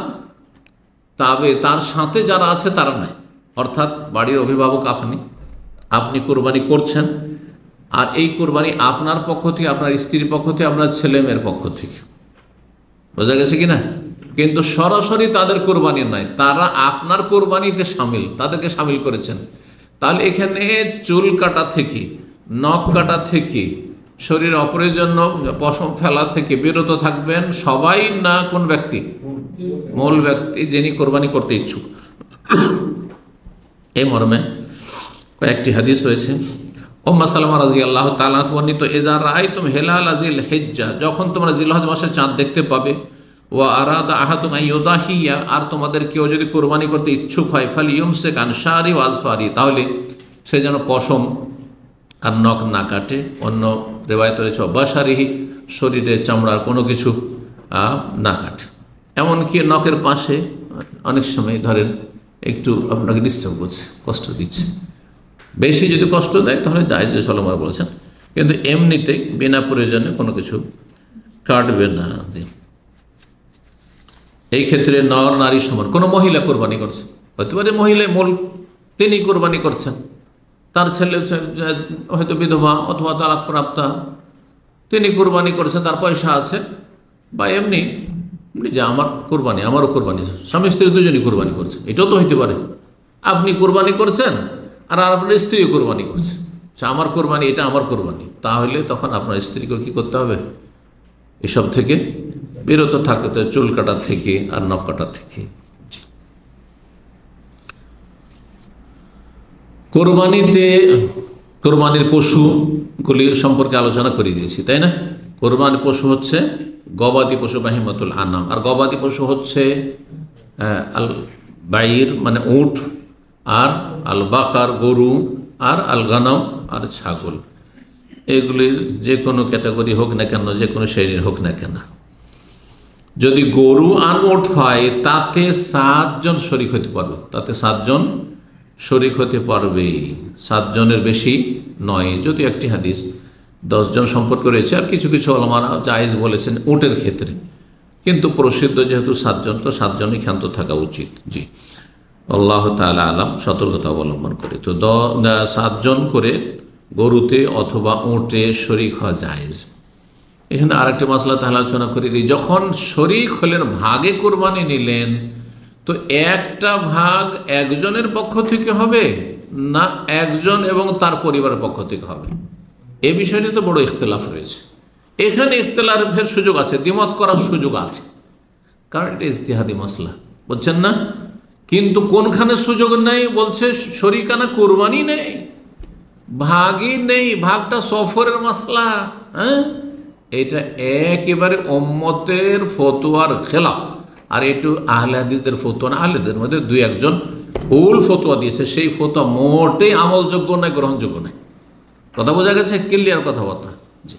সাথে যারা আছে তারা নয়। অর্থাৎ বাড়ির অভিভাবক আপনি কোরবানি করছেন, আর এই কোরবানি আপনার পক্ষ থেকে, আপনার স্ত্রীর পক্ষ থেকে, আপনার ছেলে মেয়ের পক্ষ থেকে, বোঝা গেছে কি না? কিন্তু সরাসরি তাদের কোরবানি নয়, তারা আপনার কোরবানিতে সামিল, তাদেরকে সামিল করেছেন। তাহলে এখানে চুল কাটা থেকে, নখ কাটা থেকে, শরীর অপ্রয়োজনীয় পশম ফেলা থেকে বিরত থাকবেন সবাই। না কোন ব্যক্তি? মূল ব্যক্তি, যিনি কোরবানি করতে ইচ্ছুক। এই মর্মে কয়েকটি হাদিস রয়েছে। উম্মে সালামা রাদিয়াল্লাহু তাআলা বর্ণিত, ইযা রাআইতুম হিলাল যিল হিজ্জা, যখন তোমরা জিলহজ মাসের চাঁদ দেখতে পাবে, ওয়া আরাদা আহাদুম আন ইউদাহিয়া, আর তোমাদের কেউ যদি কোরবানি করতে ইচ্ছুক হয়, ফালিয়ুমসিক আন শারি ওয়া আজফারি, তাহলে সে যেন পশম আর নখ না কাটে। অন্য রিওয়ায়াতে রয়েছে বাশারিহি, শরীরে চামড়ার কোনো কিছু না কাটে। এমনকি নখের পাশে অনেক সময় ধরেন একটু আপনাকে ডিস্টার্ব করছে, কষ্ট দিচ্ছে, বেশি যদি কষ্ট দেয় তাহলে জায়েজ, যে সালামা বলেছেন, কিন্তু এমনিতে বিনা প্রয়োজনে কোনো কিছু কাটবে না। এই ক্ষেত্রে নর নারী সমান। কোনো মহিলা কোরবানি করছে, হতে পারে মহিলা মূল, তিনি কোরবানি করছেন, তার ছেলে হয়তো বিধবা অথবা তালাক প্রাপ্তা, তিনি কোরবানি করছেন, তার পয়সা আছে, বা এমনি যে আমার কোরবানি, আমারও কোরবানি, স্বামী স্ত্রী দুজনই কোরবানি করছে, এটাও তো হইতে পারে। আপনি কোরবানি করছেন আর আপনার স্ত্রীও কোরবানি করছে, আমার কোরবানি, এটা আমার কোরবানি, তাহলে তখন আপনার স্ত্রীকে কী করতে হবে? এসব থেকে বিরত থাকতে, চুল কাটা থেকে আর নখ কাটা থেকে। কোরবানির পশুগুলি সম্পর্কে আলোচনা করে দিয়েছি, তাই না? কোরবানির পশু হচ্ছে গবাদি পশু, বাহিমাতুল আনাম, আর গবাদি পশু হচ্ছে আল বাইর মানে উট, আর আল বাকার গরু, আর আল গানাম আর ছাগল। এগুলির যে কোনো ক্যাটাগরি হোক না কেন, যে কোনো শ্রেণীর হোক না কেন, যদি গরু আর উট হয় তাতে 7 জন শরিক হতে পারবে, তাতে 7 জন শরিক হতে পারবে, 7 জনের বেশি নয়। যদি একটি হাদিস 10 জন সম্পর্ক রয়েছে, আর কিছু কিছু ওলামারা জায়েজ বলেছেন উটের ক্ষেত্রে, কিন্তু প্রসিদ্ধ যেহেতু 7 জন, তো 7 জনই ক্ষান্ত থাকা উচিত। জি, আল্লাহ তাআলা আলাম, সতর্কতা অবলম্বন করে। তো 7 জন করে গরুতে অথবা উটে শরিক হওয়া জায়েজ। এখানে আরেকটি মাসলা তাহলে আলোচনা করে দিই, যখন শরিক হলেন, ভাগে কোরবানি নিলেন, তো একটা ভাগ একজনের পক্ষ থেকে হবে না একজন এবং তার পরিবারের পক্ষ থেকে হবে? এ বিষয়টি তো বড় ইখতিলাফ রয়েছে। এখানে ইখতিলাফের সুযোগ আছে, দ্বিমত করার সুযোগ আছে, কারণ এটা ইজতিহাদি মাসলা। বুঝছেন না? কিন্তু কোনখানে সুযোগ নেই? বলছে শরিকানা কুরবানি নেই, ভাগই নেই, ভাগটা সফরের মাসলা। হ্যাঁ, এটা একেবারে উম্মতের ফতোয়ার খেলাফ। আর একটু আহলে হাদিসদের ফতোয়া না, আহলেদের মধ্যে দুই একজন ভুল ফতোয়া দিয়েছে, সেই ফতোয়া মোটেই আমলযোগ্য নয়, গ্রহণযোগ্য নয়। কথা বোঝা গেছে? ক্লিয়ার কথাবার্তা। জি,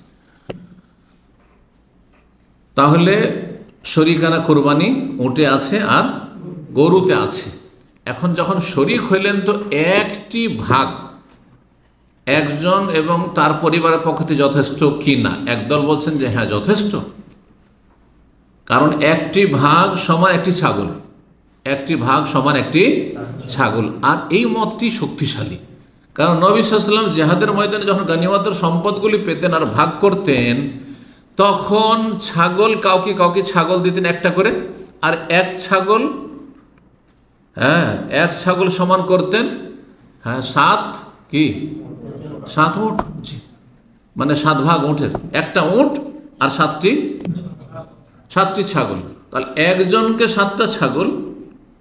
তাহলে শরিকানা কুরবানি উটে আছে আর গরুতে আছে। এখন যখন শরিক হইলেন তো একটি ভাগ একজন এবং তার পরিবারের পক্ষ থেকে যথেষ্ট কি না? একদল বলছেন যে হ্যাঁ যথেষ্ট, কারণ একটি ভাগ সমান একটি ছাগল, একটি ভাগ সমান একটি ছাগল। আর এই মতটি শক্তিশালী, কারণ নবী সাল্লাল্লাহু আলাইহি ওয়াসাল্লাম জিহাদের ময়দানে যখন গনিমতের সম্পদগুলি পেতেন আর ভাগ করতেন, তখন ছাগল কাউকে কাউকে ছাগল দিতেন একটা করে, আর এক ছাগল, হ্যাঁ এক ছাগল সমান করতেন হ্যাঁ 7 উট। জি, মানে 7 ভাগ উটের, একটা উট আর 7টি ছাগল। তাহলে একজনকে 7টা ছাগল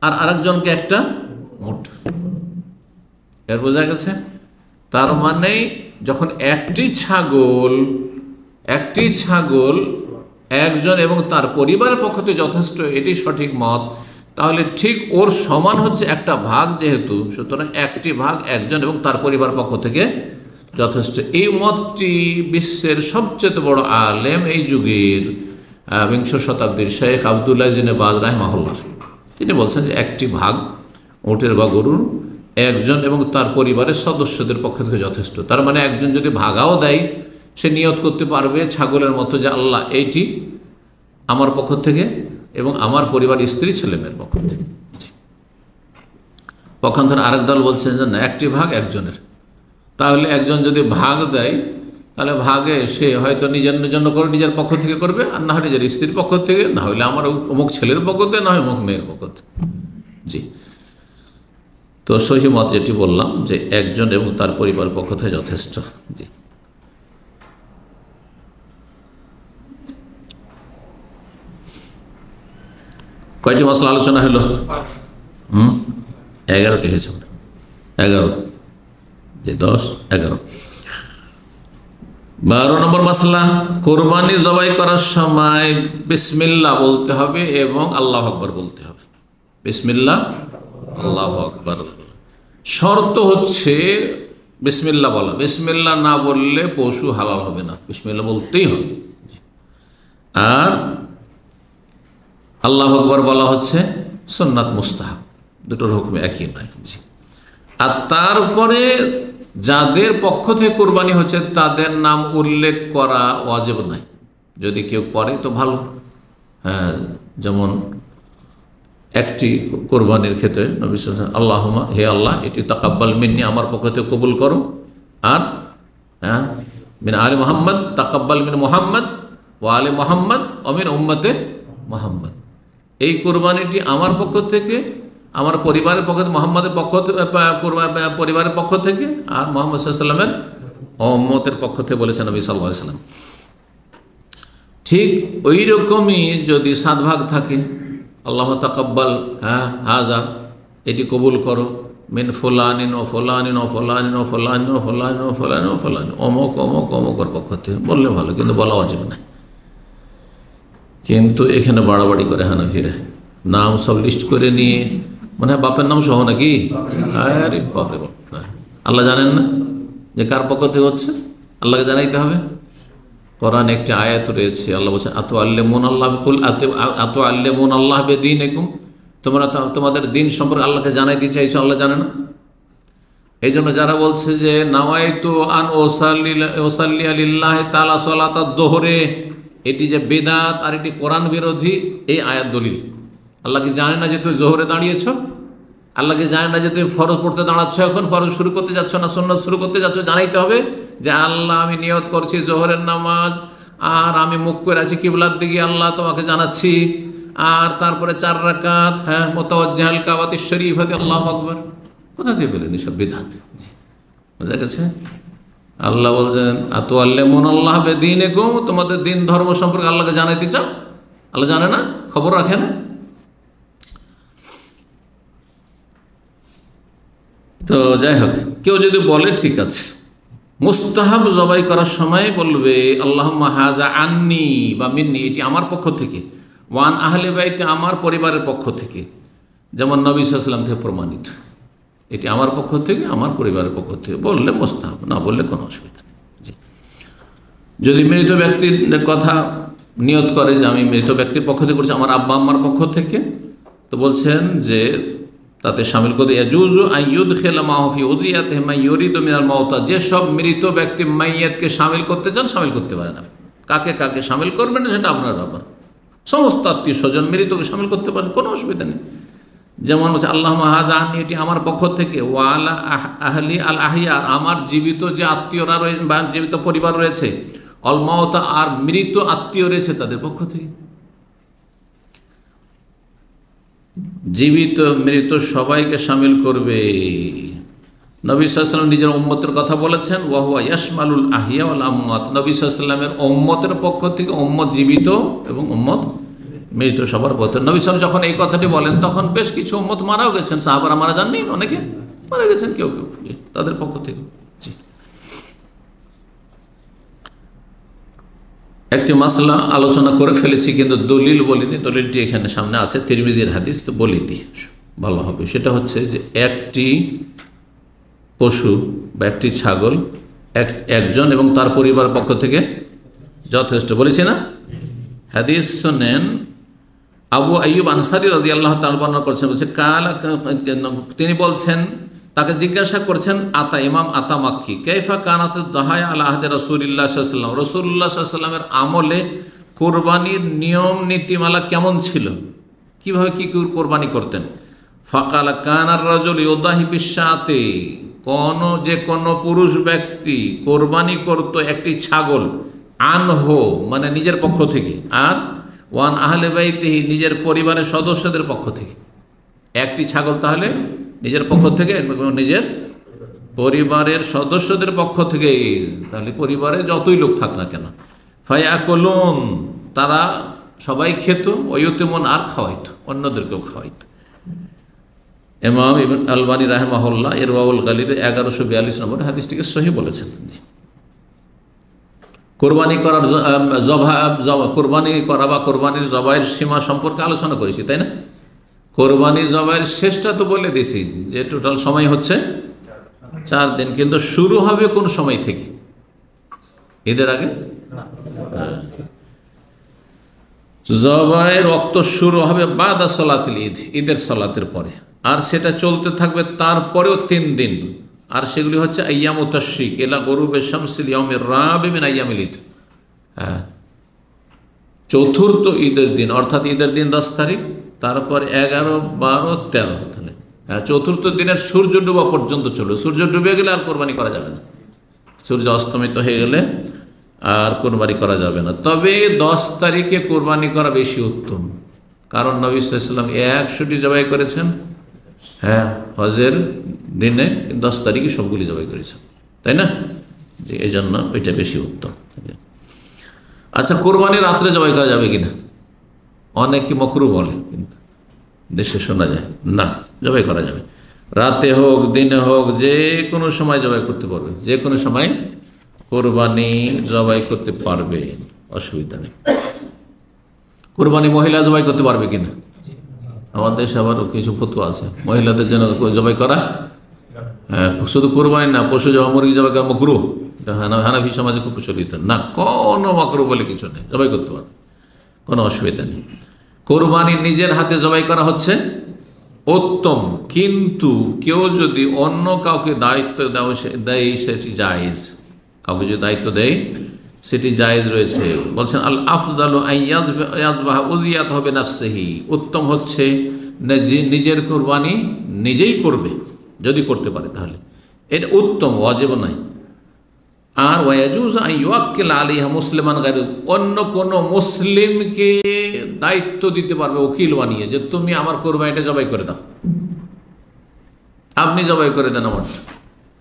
আর আরেকজনকে একটা উট। এর বোঝা গেছে? তার মানে যখন একটি ছাগল একজন এবং তার পরিবারের পক্ষ থেকে যথেষ্ট, এটি সঠিক মত, তাহলে ঠিক ওর সমান হচ্ছে একটা ভাগ যেহেতু, সুতরাং একটি ভাগ একজন এবং তার পরিবারের পক্ষ থেকে যথেষ্ট। এই মতটি বিশ্বের সবচেয়ে বড় আলেম এই যুগের 20 শতাব্দীর শেখ আব্দুল্লাহ ইবনে বাজ রাহিমাহুল্লাহ, তিনি বলছেন যে একটি ভাগ উটের বা গরুর একজন এবং তার পরিবারের সদস্যদের পক্ষ থেকে যথেষ্ট। তার মানে একজন যদি ভাগাও দেয়, সে নিয়ত করতে পারবে ছাগলের মতো যে আল্লাহ এইটি আমার পক্ষ থেকে এবং আমার পরিবার স্ত্রী ছেলেমেয়ের পক্ষ থেকে। পক্ষান্তরে আরেক দল বলছেন যে না, একটি ভাগ একজনের। তাহলে একজন যদি ভাগ দেয়, তাহলে ভাগে সে হয়তো নিজের জন্য করে নিজের পক্ষ থেকে করবে, আর না হয় নিজের স্ত্রীর পক্ষ থেকে, না হলে আমার অমুক ছেলের পক্ষ থেকে, না হয় অমুক মেয়ের পক্ষ থেকে। জি, তো সহি মত যেটি বললাম যে একজন এবং তার পরিবার পক্ষ থেকে যথেষ্ট। জি, কয়টি মশলা আলোচনা হলো? 11টি হয়েছে। 11, যে 10, 11। 12 নম্বর মাসলা, কোরবানি জবাই করার সময় বিসমিল্লাহ বলতে হবে এবং আল্লাহু আকবার বলতে হবে। বিসমিল্লাহ, আল্লাহু আকবার। শর্ত হচ্ছে বিসমিল্লাহ বলা। বিসমিল্লাহ না বললে পশু হালাল হবে না, বিসমিল্লাহ বলতেই হবে। আর আল্লাহু আকবার বলা হচ্ছে সুন্নাত মুস্তাহাব, দুটোর হুকুমে একই নয়। জি, আর তারপরে যাদের পক্ষ থেকে কোরবানি হচ্ছে তাদের নাম উল্লেখ করা ওয়াজিব নয়, যদি কেউ করে তো ভালো। হ্যাঁ, যেমন একটি কোরবানির ক্ষেত্রে নবী সাল্লাল্লাহু আলাইহি ওয়াসাল্লাম আল্লাহুম্মা, হে আল্লাহ এটি তাকাব্বাল মিন্নি, আমার পক্ষ থেকে কবুল করো, আর হ্যাঁ মিন আলি মুহাম্মদ তাকাব্বাল মিন মুহাম্মদ ওয়া আলি মুহাম্মদ ওয়া মিন উম্মতে মুহাম্মদ। এই কোরবানিটি আমার পক্ষ থেকে, আমার পরিবারের পক্ষ থেকে, মুহাম্মাদের পরিবারের পক্ষ থেকে, আর মুহাম্মদ সাল্লাল্লাহু আলাইহি ওয়াসাল্লামের উম্মতের পক্ষ থেকে বলেছেন নবী সাল্লাল্লাহু আলাইহি ওয়াসাল্লাম। ঠিক ওই রকমই যদি 7 ভাগ থাকে, আল্লাহ তাকাব্বাল হাযা, এটি কবুল করো, মিন ফুলানিন ও ফুলানিন ও ফুলানিন ও ফুলানিন ও ফুলানিন ও ফুলানিন ও ফুলানিন, অমুক অমুক অমুকের পক্ষ থেকে বললে ভালো, কিন্তু বলা উচিত না। কিন্তু এখানে বাড়াবাড়ি করে হানাফিরা, নাম সব লিস্ট করে নিয়ে, মানে বাপের নাম সহ নাকি? আরে বাপরে বাপ, আল্লাহ জানেন না যে কার পক্ষ থেকে হচ্ছে? আল্লাহকে জানাইতে হবে। কোরআন একটি আয়াত রয়েছে, আল্লাহ বলছেন আতু আল্লেমুন আল্লাহ বিদীনিকুম, তোমরা তোমাদের দিন সম্পর্কে আল্লাহকে জানাইতে চাইছো, আল্লাহ জানে না। এই জন্য যারা বলছে যে নাওয়াইতু আন ওসাল্লি লিল্লাহি তাআলা সালাতাদ যোহরে, এটি যে বিদআত আর এটি কোরআন বিরোধী, এই আয়াত দলিল। আল্লাহ কি জানে না যে তুমি জোহরে দাঁড়িয়েছ? আল্লাহ কি জানে না যে তুমি ফরজ পড়তে দাঁড়াচ্ছ, এখন ফরজ শুরু করতে যাচ্ছ না সুন্নাত শুরু করতে যাচ্ছ? জানাইতে হবে যে আল্লাহ আমি নিয়ত করছি জোহরের নামাজ, আর আমি মুখ করে আছি কিবলার দিকে, আল্লাহ তোমাকে জানাচ্ছি। আর তারপরে 4 রাকাত মুতাওয়াজ্জিহাল কাবাতিশ শরীফাতি, আল্লাহু আকবার। কোথা দিয়ে পেলেন এসব বিদআত? বুঝা গেছে? আল্লাহ বলছেন আতু আল্লেমুন আল্লাহ বিদীনিকুম, তোমাদের দিন ধর্ম সম্পর্কে আল্লাহকে জানাইতে চাও, আল্লাহ জানে না, খবর রাখে না। তো যাই হোক, কেউ যদি বলে ঠিক আছে, মুস্তাহাব জবাই করার সময় বলবে আল্লাহুম্মা হাযা আন্নি বা মিন্নি, এটি আমার পক্ষ থেকে, ওয়ান আহলে বাইতে, আমার পরিবারের পক্ষ থেকে, যেমন নবী সাল্লাল্লাহু আলাইহি ওয়াসাল্লাম থেকে প্রমাণিত, এটি আমার পক্ষ থেকে, আমার পরিবারের পক্ষ থেকে, বললে মুস্তাহাব, না বললে কোনো অসুবিধা নেই। জি, যদি মৃত ব্যক্তির কথা নিয়ত করে যে আমি মৃত ব্যক্তির পক্ষ থেকে করছি, আমার আব্বা আম্মার পক্ষ থেকে, তো বলছেন যে তাতে শামিল করে ইয়াজুজু আন ইউদখিলা মাহু ফি উযিয়াতিহি মান ইউরিদু মিনাল মাউতা, যে সব মৃত ব্যক্তি মাইয়াতকে শামিল করতে চান শামিল করতে পারেন। কাকে কাকে শামিল করবেন সেটা আপনার ব্যাপার, সমস্ত আত্মীয় স্বজন মৃতকে শামিল করতে পারেন, কোনো অসুবিধা নেই। যেমন হচ্ছে আল্লাহুম্মা হাযা আন্নি, এটি আমার পক্ষ থেকে, ওয়া আলা আহলি আল আহিয়া, আমার জীবিত যে আত্মীয়রা রয়েছে বা জীবিত পরিবার রয়েছে, অল মাউতা, আর মৃত আত্মীয় রয়েছে তাদের পক্ষ থেকে, জীবিত মৃত সবাইকে শামিল করবে। নবী সাল্লাল্লাহু আলাইহি ওয়াসাল্লাম নিজের উম্মতের কথা বলেছেন, ওয়া হুয়া ইয়াশমালুল আহিয়া ওয়াল আমওয়াত, নবী সাল্লাল্লাহু আলাইহি ওয়াসাল্লামের উম্মতের পক্ষ থেকে উম্মত জীবিত এবং উম্মত মৃত সবার পথে। নবী সাল্লাল্লাহু যখন এই কথাটি বলেন তখন বেশ কিছু উম্মত মারাও গেছেন, সাহাবারা মারা যাননি, অনেকে মারা গেছেন, কেউ কেউ তাদের পক্ষ থেকে। জি, একটি মাসলা আলোচনা করে ফেলেছি কিন্তু দলিল বলিনি, দলিলটি এখানে সামনে আছে, তিরমিজির হাদিস, তো বলি দিই ভালো হবে। সেটা হচ্ছে যে একটি পশু বা একটি ছাগল একজন এবং তার পরিবার পক্ষ থেকে যথেষ্ট, বলেছি না? হাদিস শোনেন, আবু আইয়ুব আনসারী রাদিয়াল্লাহু তাআলা বর্ণনা করছেন, বলছে তিনি বলছেন, তাকে জিজ্ঞাসা করছেন ইমাম আতা মাক্কি, কাইফা কানাত দাহায়া আলা আহদি রাসূলিল্লাহ সাল্লাল্লাহু আলাইহি ওয়াসাল্লাম, রাসূলুল্লাহ সাল্লাল্লাহু আলাইহি ওয়াসাল্লামের আমলে কুরবানির নিয়ম নীতিমালা কেমন ছিল, কিভাবে কি কোরবানি করতেন। ফাকালা কানার রাজুল ইউদাহি বিশাতে, যে কোনো পুরুষ ব্যক্তি কোরবানি করত একটি ছাগল, আনহো মানে নিজের পক্ষ থেকে, আর ওয়ান আহলে বাইতিহি নিজের পরিবারের সদস্যদের পক্ষ থেকে, একটি ছাগল তাহলে নিজের পক্ষ থেকে, নিজের পরিবারের সদস্যদের পক্ষ থেকে, তাহলে পরিবারে যতই লোক থাক না কেন, ফায়াকুলুন, তারা সবাই খেত, ওয়ুতিমুন, আর খাওয়াইতো, অন্যদেরকেও খাওয়াইতো। ইমাম ইবনে আলবানী রাহিমাহুল্লাহ ইরওয়াউল গালির 1142 নম্বর হাদিসটিকে সহিহ বলেছেন। কোরবানি করার কোরবানি করা বা কোরবানির জবাইয়ের সীমা সম্পর্কে আলোচনা করেছি, তাই না? কোরবানি জবাইয়ের শেষটা তো বলে দিয়েছি যে টোটাল সময় হচ্ছে 4 দিন, কিন্তু শুরু হবে কোন সময় থেকে? ঈদের আগে? জবাইয়ের ওয়াক্ত শুরু হবে বাদা সালাতুল ঈদ, ঈদের সালাতের পরে, আর সেটা চলতে থাকবে তারপরেও 3 দিন, আর সেগুলি হচ্ছে আইয়ামুত তাশরিক ইলা গুরুবে শামসিল ইয়াউমির রাবি মিন আইয়ামিল ঈদ। হ্যাঁ, চতুর্থ ঈদের দিন, অর্থাৎ ঈদের দিন 10 তারিখ, তারপর 11, 12, 13, তাহলে হ্যাঁ, চতুর্থ দিনের সূর্য ডুবা পর্যন্ত চলবে। সূর্য ডুবে গেলে আর কোরবানি করা যাবে না, সূর্য অস্তমিত হয়ে গেলে আর কোরবানি করা যাবে না। তবে 10 তারিখে কোরবানি করা বেশি উত্তম, কারণ নবী সাল্লাল্লাহু আলাইহি ওয়াসাল্লাম 100টি জবাই করেছেন, হ্যাঁ, হজের দিনে 10 তারিখে সবগুলি জবাই করেছেন, তাই না? যে এই জন্য ওইটা বেশি উত্তম। আচ্ছা, কোরবানি রাত্রে জবাই করা যাবে কিনা? অনেকে মকরু বলে, কিন্তু দেশে শোনা যায় না, জবাই করা যাবে, রাতে হোক দিনে হোক যে কোনো সময় জবাই করতে পারবে, যে কোনো সময় কোরবানি জবাই করতে পারবে, অসুবিধা নেই। কোরবানি মহিলা জবাই করতে পারবে কিনা? আমাদের দেশে আবার কিছু ফতোয়া আছে মহিলাদের জন্য জবাই করা, হ্যাঁ, শুধু কোরবানি না, পশু জবাই, মুরগি জবাই করা মাকরুহ, হানাফি সমাজে খুব প্রচলিত না, কোনো মাকরুহ বলে কিছু নেই, জবাই করতে পারবে, কোনো অসুবিধা নেই। কোরবানি নিজের হাতে জবাই করা হচ্ছে উত্তম, কিন্তু কেউ যদি অন্য কাউকে দায়িত্ব দেয় সেটি জায়েজ, কাউকে যদি দায়িত্ব দেয় সেটি জায়েজ রয়েছে। বলছেন আল আফজালু আইয়াযবাহা উযিয়াত হবে নাফসিহি, উত্তম হচ্ছে নিজের কোরবানি নিজেই করবে, যদি করতে পারে তাহলে এটা উত্তম, ওয়াজিব নাই। আর ওয়ায়াজুজ আন ইউআক্কিল আলাইহা মুসলিমান গায়রু, অন্য কোনো মুসলিমকে দায়িত্ব দিতে পারবে উকিল বানিয়ে, যে তুমি আমার কোরবানিটা জবাই করে দাও, আপনি জবাই করে দেন আমারটা।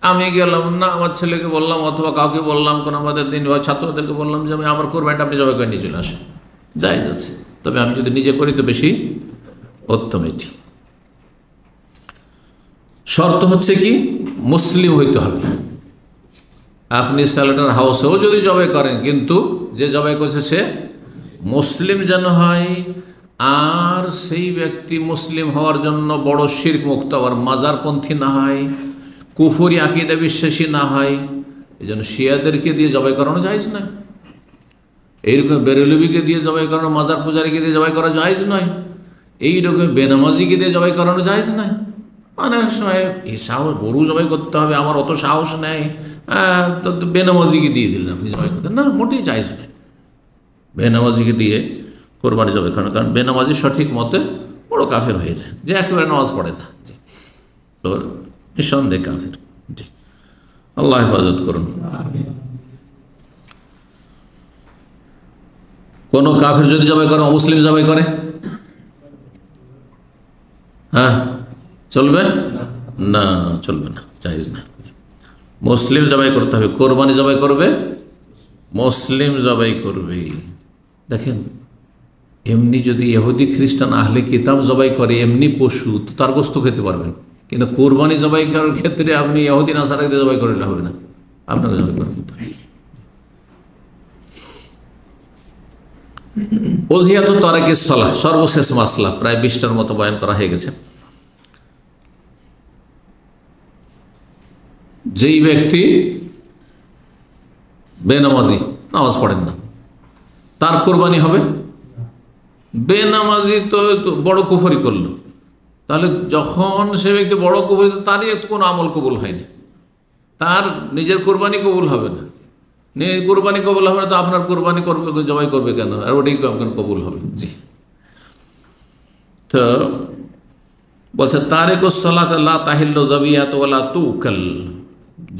আমি গেলাম না, আমার ছেলেকে বললাম অথবা কাউকে বললাম, কোনো আমাদের দিন ছাত্রদেরকে বললাম যে আমি আমার কোরবানিটা আপনি জবাই করে নিয়ে চলে আসেন, জায়েজ আছে। তবে আমি যদি নিজে করি তো বেশি উত্তম এটি। শর্ত হচ্ছে কি, মুসলিম হইতে হবে। আপনি স্যালেটার হাউসেও যদি জবাই করেন, কিন্তু যে জবাই করেছে সে মুসলিম যেন হয়, আর সেই ব্যক্তি মুসলিম হওয়ার জন্য বড় শিরক মুক্ত আর মাজারপন্থী না হয়, কুফরি আকীদা বিশ্বাসী না হয়। এই জন্য শিয়াদেরকে দিয়ে জবাই করানো জায়েজ নয়, এইরকম বেরেলবিকে দিয়ে জবাই করানো, মাজার পূজারীকে দিয়ে জবাই করা জায়েজ নয়, এইরকম বেনামাজিকে দিয়ে জবাই করানো জায়েজ নয়। অনেক সময় এই সাহস, গরু জবাই করতে হবে, আমার অত সাহস নেই, বেনামাজিকে দিয়ে দিলেন আপনি জবাই করতেন, না, মোটেই জায়েজ নয় বেনামাজিকে দিয়ে কোরবানি জবাই করানো। কারণ বেনামাজি সঠিক মতে বড় কাফের হয়ে যায়, যে একেবারে নামাজ পড়ে না, তো নিঃসন্দেহে কাফের। জি, আল্লাহ হেফাজত করুন। কোনো কাফের যদি জবাই করে, অমুসলিম জবাই করে, হ্যাঁ চলবে না? চলবে না, জায়েজ না। মুসলিম জবাই করতে হবে। কোরবানি জবাই করবে মুসলিম জবাই করবে। দেখেন, এমনি যদি ইহুদি খ্রিস্টান আহলে কিতাব জবাই করে এমনি পশু, তো তার গোস্ত খেতে পারবেন, কিন্তু কোরবানি জবাই করার ক্ষেত্রে আপনি ইহুদি নাসারাকে জবাই করলে হবে না, আপনাকে জবাই করে খেতে হবে। উযহিয়াতু তারিকিস সালাহ, সর্বশেষ মাসলা, প্রায় 20টার মতো বয়ান করা হয়ে গেছে। যেই ব্যক্তি বেনামাজি, নামাজ পড়েন না, তার কোরবানি হবে? বেনামাজি তো বড় কুফরি করলো, তাহলে যখন সে ব্যক্তি বড় কুফরি, তারই কোনো আমল কবুল হয়নি, তার নিজের কোরবানি কবুল হবে না। কোরবানি কবুল হবে না তো আপনার কোরবানি করবে, জবাই করবে কেন? আর ওটাই কেন কবুল হবে? জি, তো বলছে তারিকুস সালাত লা তাহিল্লু যাবিয়াতু ওয়ালা তুকাল,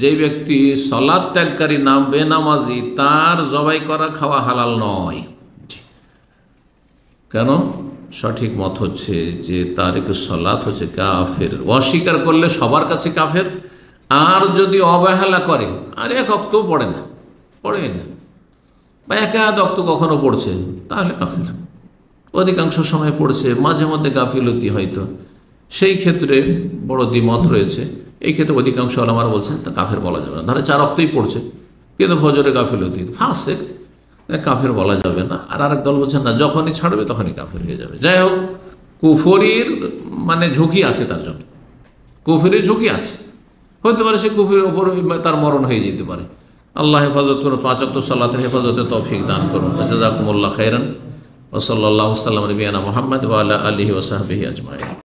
যে ব্যক্তি সালাত ত্যাগকারী নাম বেনামাজি, তার জবাই করা খাওয়া হালাল নয়। কেন? সঠিক মত হচ্ছে যে তারিকুস সালাত হচ্ছে কাফের, অস্বীকার করলে সবার কাছে কাফের, আর যদি অবহেলা করে, আর এক অক্তও পড়ে না, বা এক আধ অক্ত কখনো পড়ছে, তাহলে কাফের। অধিকাংশ সময় পড়ছে, মাঝে মধ্যে গাফিলতি হয়তো, সেই ক্ষেত্রে বড় দ্বিমত রয়েছে। এই ক্ষেত্রে অধিকাংশ ওলামারা বলছেন তা কাফের বলা যাবে না। ধরে 4 অক্তই পড়ছে, কিন্তু ফজরে গাফিলতি, ফাসেক, কাফের বলা যাবে না। আর আরেক দল বলছেন না, যখনই ছাড়বে তখনই কাফের হয়ে যাবে। যাই হোক, কুফরির মানে ঝুঁকি আছে, তার জন্য কুফরির ঝুঁকি আছে, হতে পারে সে কুফরির ওপর তার মরণ হয়ে যেতে পারে। আল্লাহ হেফাজত করুন, 5 ওয়াক্ত সালাতের হেফাজতে তৌফিক দান করুন। জাযাকুমুল্লাহ খাইরান। ওয়া সাল্লাল্লাহু আলা নবিয়িনা মুহাম্মদ ওয়া আলা আলিহি ওয়া সাহবিহি আজমাইন।